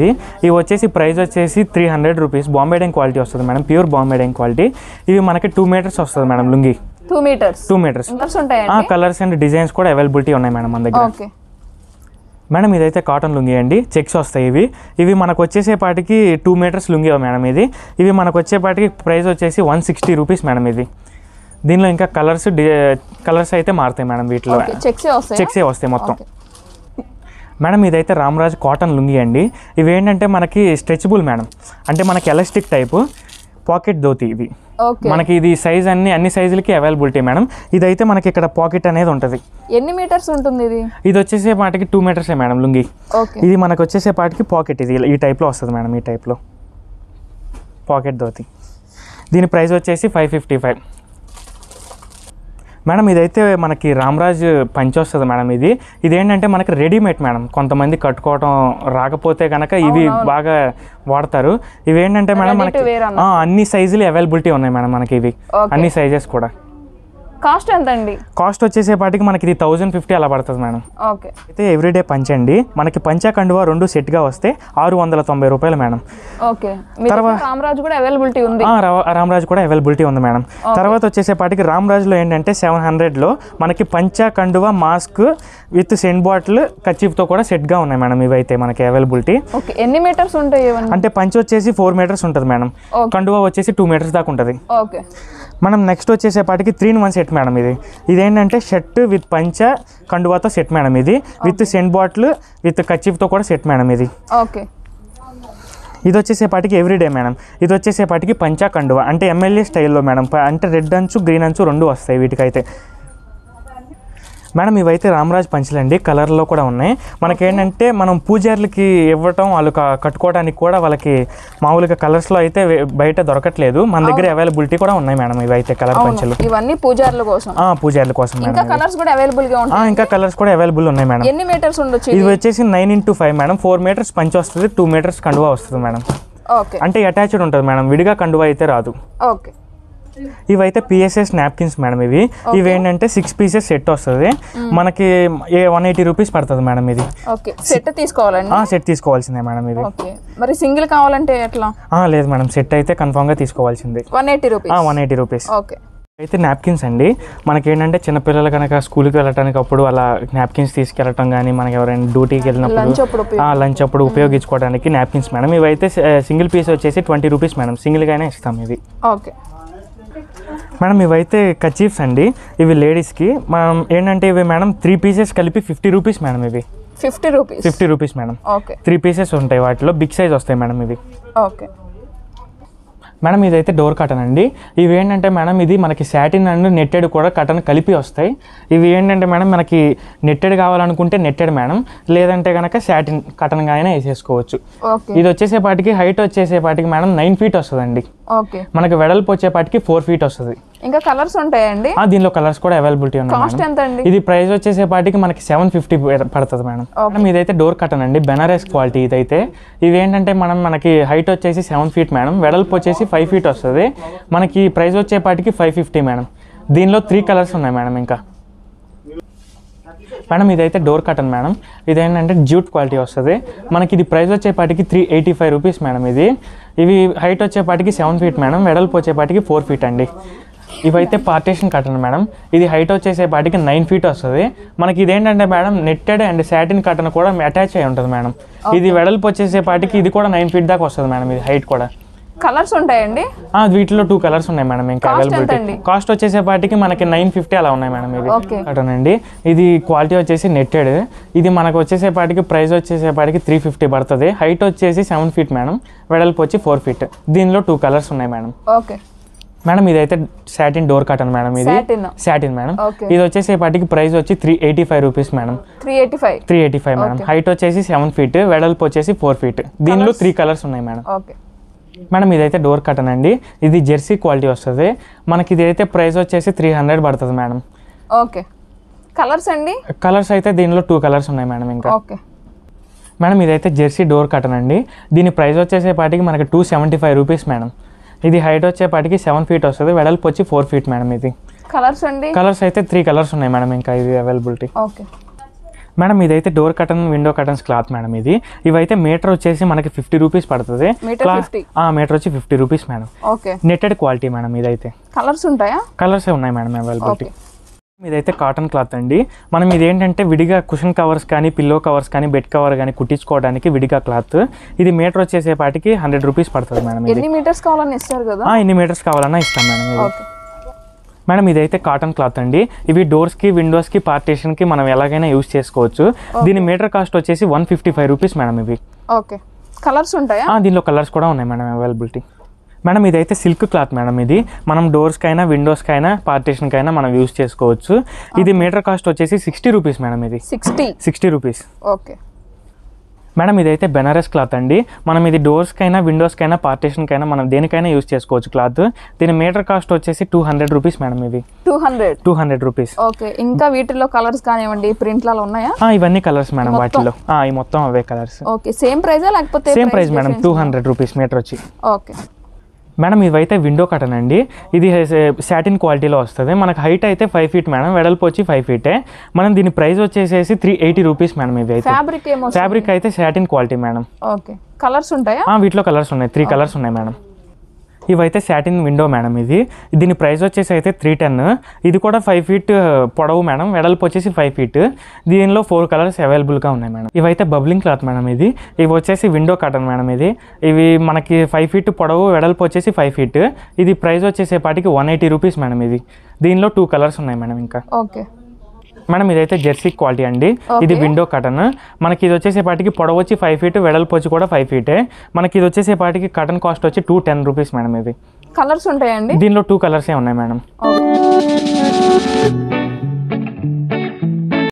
ఇవి వచ్చేసి ప్రైస్ వచ్చేసి 300 రూపీస్. బాంబే డైంగ్ క్వాలిటీ వస్తుంది madam. Pure Bombay Dyeing quality. ఇవి మనకి 2 మీటర్స్ వస్తుంది madam lungi. 2 metres. Colours and designs కూడా అవైలబిలిటీ ఉన్నాయి మేడం మన దగ్గర. మేడం ఇదైతే కాటన్ లుంగి అండి. చెక్స్ వస్తాయి. ఇవి మనకు వచ్చేసేపాటికి 2 మీటర్స్ లుంగి మేడం. ఇవి మనకు వచ్చేపాటికి ప్రైస్ వచ్చేసి 160 రూపీస్ మేడం. దీనిలో ఇంకా కలర్స్ అయితే మారుతాయి మేడం. వీటిలో చెక్సే వస్తాయి మొత్తం. మేడం ఇదైతే రామరాజ్ కాటన్ లుంగి అండి. ఇవి ఏంటంటే మనకి స్ట్రెచబుల్ మేడం. అంటే మనకి ఎలాస్టిక్ టైపు పాకెట్ ధోతి. ఇది మనకి ఇది సైజ్ అన్ని సైజులకి అవైలబిలిటీ మేడం. ఇదైతే మనకి ఇక్కడ పాకెట్ అనేది ఉంటుంది. ఎన్ని మీటర్స్ ఉంటుంది ఇది? ఇది వచ్చేసేపాటికి 2 మీటర్సే మేడం లుంగి. ఇది మనకు వచ్చేసేపాటికి పాకెట్ ఇది ఈ టైప్లో వస్తుంది మేడం. ఈ టైప్లో పాకెట్ ధోతి. దీని ప్రైస్ వచ్చేసి 555 మేడం. ఇదైతే మనకి రామరాజ్ పంచ వస్తుంది మేడం. ఇదేంటంటే మనకి రెడీమేడ్ మేడం. కొంతమంది కట్టుకోవడం రాకపోతే కనుక ఇవి బాగా వాడతారు. ఇవేంటంటే మేడం మనకి అన్ని సైజులు అవైలబిలిటీ ఉన్నాయి మేడం మనకి. ఇవి అన్ని సైజెస్ కూడా. కాస్ట్ ఎంత అండి? కాస్ట్ వచ్చేసేపాటికి మనకి ఇది 1050 అలా పడుతుంది మేడం. ఓకే. అయితే ఎవ్రీడే పంచ్ అండి. మనకి పంచా కండువా 2 సెట్గా వస్తే 690 రూపాయలు మేడం. ఓకే. తర్వాత రామరాజ్ కూడా అవైలబిలిటీ ఉంది. రామరాజ్ కూడా అవైలబిలిటీ ఉంది మేడం. తర్వాత వచ్చేసేపాటికి రామరాజ్లో ఏంటంటే 700లో మనకి పంచా కండువా మాస్క్ విత్ సెంట్ బాటిల్ కర్చీఫ్తో కూడా సెట్గా ఉన్నాయి మేడం. ఇవైతే మనకి అవైలబిలిటీ. ఓకే. ఎన్ని మీటర్స్ ఉంటాయి ఇవన్నీ? అంటే పంచ్ వచ్చేసి 4 మీటర్స్ ఉంటుంది మేడం. కండువా వచ్చేసి 2 మీటర్స్ దాకా ఉంటుంది. ఓకే. మనం నెక్స్ట్ వచ్చేసేపాటికి 3-in-1 సెట్ మేడం. ఇదేంటంటే షర్ట్ విత్ పంచా కండువాతో సెట్ మేడం. ఇది విత్ సెంట్ బాటిల్ విత్ కర్చీఫ్తో కూడా సెట్ మేడం. ఇది ఓకే. ఇది వచ్చేసేపాటికి ఎవ్రీడే మేడం. ఇది వచ్చేసేపాటికి పంచా కండువా అంటే ఎమ్మెల్యే స్టైల్లో మేడం. అంటే రెడ్ అంచు గ్రీన్ అంచు 2 వస్తాయి వీటికైతే మేడం. ఇవైతే రామరాజ్ పంచులండి. కలర్లో కూడా ఉన్నాయి. మనకేంటంటే మనం పూజారులకి ఇవ్వటం వాళ్ళు కట్టుకోవడానికి కూడా వాళ్ళకి మామూలుగా కలర్స్లో అయితే బయట దొరకట్లేదు. మన దగ్గర అవైలబిలిటీ కూడా ఉన్నాయి మేడం. ఇవైతే కలర్ పంచులు ఇవన్నీ పూజారుల కోసం. పూజారుల కోసం మేడం. ఇంకా కలర్స్ కూడా అవైలబుల్గా ఉంటాయి. ఇంకా కలర్స్ కూడా అవైలబుల్ ఉన్నాయి మేడం. ఎన్ని మీటర్స్ ఉండొచ్చు? ఇది వచ్చేసి 9x5 మేడం. 4 మీటర్స్ పంచ్ వస్తుంది, 2 మీటర్స్ కండువా వస్తుంది మేడం. ఓకే. అంటే అటాచ్డ్ ఉంటుంది మేడం. విడిగా కండువా అయితే రాదు. ఓకే. ఇవైతే పిఎస్ఎస్ నాప్కిన్స్ మేడం. ఇవేంటంటే 6 పీసెస్ సెట్ వస్తుంది. మనకి 180 రూపీస్ పడుతుంది మేడం. ఇది సెట్ తీసుకోవాలండి? సెట్ తీసుకోవాల్సిందే మేడం. ఇది మరి సింగిల్ కావాలంటే ఎట్లా? లేదు మేడం, సెట్ అయితే కన్ఫామ్గా తీసుకోవాల్సిందే. 180 రూపీస్. ఓకే. అయితే నాప్కిన్స్ అండి. మనకేంటంటే చిన్నపిల్లలు కనుక స్కూల్కి వెళ్ళటానికి అప్పుడు అలా నాప్కిన్స్ తీసుకెళ్ళటం కానీ మనకి ఎవరైనా డ్యూటీకి వెళ్ళినప్పుడు లంచ్ అప్పుడు ఉపయోగించుకోవడానికి నాప్కిన్స్ మేడం. ఇవైతే సింగిల్ పీస్ వచ్చేసి 20 రూపీస్ మేడం. సింగిల్గానే ఇస్తాం ఇది. Okay madam. ఇవైతే కర్చీఫ్స్ అండి. ఇవి లేడీస్కి. మనం ఏంటంటే ఇవి మేడం 3 పీసెస్ కలిపి 50 రూపీస్ మేడం. ఇవి 50 రూపీస్ మేడం. 3 పీసెస్ ఉంటాయి. వాటిలో బిగ్ సైజ్ వస్తాయి మేడం. ఇది ఓకే మేడం. ఇదైతే డోర్ కటన్ అండి. ఇవి ఏంటంటే మేడం ఇది మనకి సాటిన్ అండ్ నెట్టెడ్ కూడా కటన్ కలిపి వస్తాయి. ఇవి ఏంటంటే మేడం మనకి నెట్టెడ్ కావాలనుకుంటే నెట్టెడ్ మేడం, లేదంటే కనుక సాటిన్ కటన్గా అయినా వేసేసుకోవచ్చు. ఇది వచ్చేసేపాటికి హైట్ వచ్చేసేపాటికి మేడం 9 feet వస్తుందండి. మనకి వెడల్పు వచ్చేపాటికి 4 feet వస్తుంది. ఇంకా కలర్స్ ఉంటాయండి? దీనిలో కలర్స్ కూడా అవైలబిలిటీ ఉన్నాయి. ఇది ప్రైస్ వచ్చేసేపాటికి మనకి 750 పడుతుంది మేడం. ఇదైతే డోర్ కటన్ అండి. బెనారస్ క్వాలిటీ ఇదైతే. ఇవి ఏంటంటే మనకి హైట్ వచ్చేసి 7 feet మేడం, వెడల్పు వచ్చేసి 5 feet వస్తుంది. మనకి ప్రైస్ వచ్చేపాటికి 550 మేడం. దీనిలో 3 కలర్స్ ఉన్నాయి మేడం. ఇంకా మేడం ఇదైతే డోర్ కటన్ మేడం. ఇదేంటంటే జ్యూట్ క్వాలిటీ వస్తుంది. మనకి ఇది ప్రైస్ వచ్చేపాటికి 385 రూపీస్ మేడం. ఇవి హైట్ వచ్చేపాటికి 7 feet మేడం, వెడల్పు వచ్చేపాటికి 4 feet అండి. ఇవైతే పార్టీషన్ కటన్ మేడం. ఇది హైట్ వచ్చేసేపాటికి 9 feet వస్తుంది. మనకి ఇదేంటంటే మేడం నెట్టెడ్ అండ్ సాటిన్ కటన్ కూడా అటాచ్ అయి ఉంటుంది మేడం. ఇది వెడల్పు వచ్చేసేపాటికి ఇది కూడా 9 feet దాకా వస్తుంది మేడం. ఇది హైట్ కూడా. కలర్స్ ఉంటాయండి? వీటిలో 2 కలర్స్ ఉన్నాయి మేడం. ఇంకా అవైలబిలిటీ. కాస్ట్ వచ్చేసేపాటికి మనకి 950 అలా ఉన్నాయి మేడం. ఇది కటన్ అండి. ఇది క్వాలిటీ వచ్చేసి నెట్టెడ్. ఇది మనకు వచ్చేసేపాటికి ప్రైస్ వచ్చేసేపాటికి 350 పడుతుంది. హైట్ వచ్చేసి 7 feet మేడం, వెడల్పు వచ్చి 4 feet. దీనిలో 2 కలర్స్ ఉన్నాయి మేడం. Okay madam. ఇదైతే సాటిన్ డోర్ కటన్ మేడం. ఇది సాటిన్ మేడం. ఇది వచ్చేసేపాటికి ప్రైస్ వచ్చి 385 రూపీస్ మేడం. 385 మేడం. హైట్ వచ్చేసి 7 feet, వెడల్పు వచ్చేసి 4 feet. దీనిలో 3 కలర్స్ ఉన్నాయి మేడం. మేడం ఇదైతే డోర్ కటన్ అండి. ఇది జెర్సీ క్వాలిటీ వస్తుంది. మనకి ఇదైతే ప్రైస్ వచ్చేసి 300 పడుతుంది మేడం. ఓకే. కలర్స్ అండి? కలర్స్ అయితే దీనిలో 2 కలర్స్ ఉన్నాయి మేడం. ఇంకా మేడం ఇదైతే జెర్సీ డోర్ కటన్ అండి. దీని ప్రైస్ వచ్చేసేపాటికి మనకి 275 రూపీస్ మేడం. ఇది హైట్ వచ్చేపాటికి 7 feet వస్తుంది, వెడల్పు వచ్చి 4 feet మేడం. ఇది కలర్స్ అండి? కలర్స్ అయితే 3 కలర్స్ ఉన్నాయి మేడం. ఇంకా ఇది అవైలబిలిటీ. ఓకే మేడం ఇదైతే డోర్ కటన్ విండో కటన్స్ క్లాత్ మేడం. ఇవైతే మీటర్ వచ్చేసి మనకి 50 రూపీస్ పడుతుంది. మీటర్ వచ్చి 50 rupees madam. Netted quality madam. ఇదైతే కలర్స్ ఉంటాయా? కలర్స్ ఉన్నాయి మేడం అవైలబిలిటీ. ఇదైతే కాటన్ క్లాత్ అండి. మనం ఇదేంటంటే విడిగా కుషన్ కవర్స్ కానీ పిల్లో కవర్స్ కానీ బెడ్ కవర్ కానీ కుట్టించుకోవడానికి విడిగా క్లాత్. ఇది మీటర్ వచ్చేసేపాటికి 100 రూపీస్ పడుతుంది మేడం. ఎన్ని మీటర్స్ కావాలన్నా ఇస్తారు కదా? ఎన్ని మీటర్స్ కావాలన్నా ఇస్తాం మేడం. మేడం ఇదైతే కాటన్ క్లాత్ అండి. ఇవి డోర్స్కి విండోస్కి పార్టీషన్కి మనం ఎలాగైనా యూజ్ చేసుకోవచ్చు. దీని మీటర్ కాస్ట్ వచ్చేసి 155 రూపీస్ మేడం. ఇవి కలర్స్ ఉంటాయా? దీనిలో కలర్స్ కూడా ఉన్నాయి మేడం అవైలబిలిటీ. మేడం ఇదైతే సిల్క్ క్లాత్ మేడం. ఇది మనం డోర్స్కైనా విండోస్కైనా పార్టీషన్కైనా మనం యూజ్ చేసుకోవచ్చు. ఇది మీటర్ కాస్ట్ వచ్చేసి 60 రూపీస్ మేడం. ఇది 60 రూపీస్. ఓకే మేడం ఇదైతే బెనారస్ క్లాత్ అండి. మనం ఇది డోర్స్కైనా విండోస్కైనా పార్టీషన్కైనా మనం దేనికైనా యూజ్ చేసుకోవచ్చు క్లాత్. దీని మీటర్ కాస్ట్ వచ్చేసి 200 రూపీస్ మేడం. ఇవి 200 రూపీస్. ఓకే. ఇంకా వీటిలో కలర్స్ కానివ్వండి ప్రింట్లలో ఉన్నాయా? ఇవన్నీ కలర్స్ మేడం. వాటిలో ఈ మొత్తం అవే కలర్స్. ఓకే. సేమ్ ప్రైజా లేకపోతే? Same price madam. 200 rupees meter వచ్చి. ఓకే మేడం ఇవైతే విండో కటన్ అండి. ఇది సాటిన్ క్వాలిటీలో వస్తుంది. మనకు హైట్ అయితే 5 feet మేడం, వెడల్పు వచ్చి 5 feet. మనం దీని ప్రైస్ వచ్చేసేసి 380 రూపీస్ మేడం. ఇవి అయితే ఫ్యాబ్రిక్ అయితే satin quality madam. Okay, colours ఉంటాయా? వీటిలో కలర్స్ ఉన్నాయి, 3 కలర్స్ ఉన్నాయి మేడం. ఇవైతే సాటిన్ విండో మేడం. దీని ప్రైస్ వచ్చేసి అయితే 310. ఇది కూడా 5 feet పొడవు మేడం, వెడల్పు వచ్చేసి 5 feet. దీనిలో 4 కలర్స్ అవైలబుల్గా ఉన్నాయి మేడం. ఇవైతే బబ్లింగ్ క్లాత్ మేడం. ఇవి వచ్చేసి విండో కాటన్ మేడం. ఇవి మనకి 5 feet పొడవు, వెడల్పు వచ్చేసి 5 feet. ఇది ప్రైస్ వచ్చేసేపాటికి 180 రూపీస్ మేడం. దీనిలో 2 కలర్స్ ఉన్నాయి మేడం. ఇంకా ఓకే మేడం ఇదైతే జెర్సీ క్వాలిటీ అండి. ఇది విండో కటన్. మనకి ఇది వచ్చేసేపాటికి పొడవు వచ్చి 5 feet, వెడల్పు వచ్చి కూడా 5 feet. మనకి ఇది వచ్చేసేపాటికి కటన్ కాస్ట్ వచ్చి 210 రూపీస్ మేడం. కలర్స్ ఉంటాయండి? దీనిలో 2 కలర్సే ఉన్నాయి మేడం.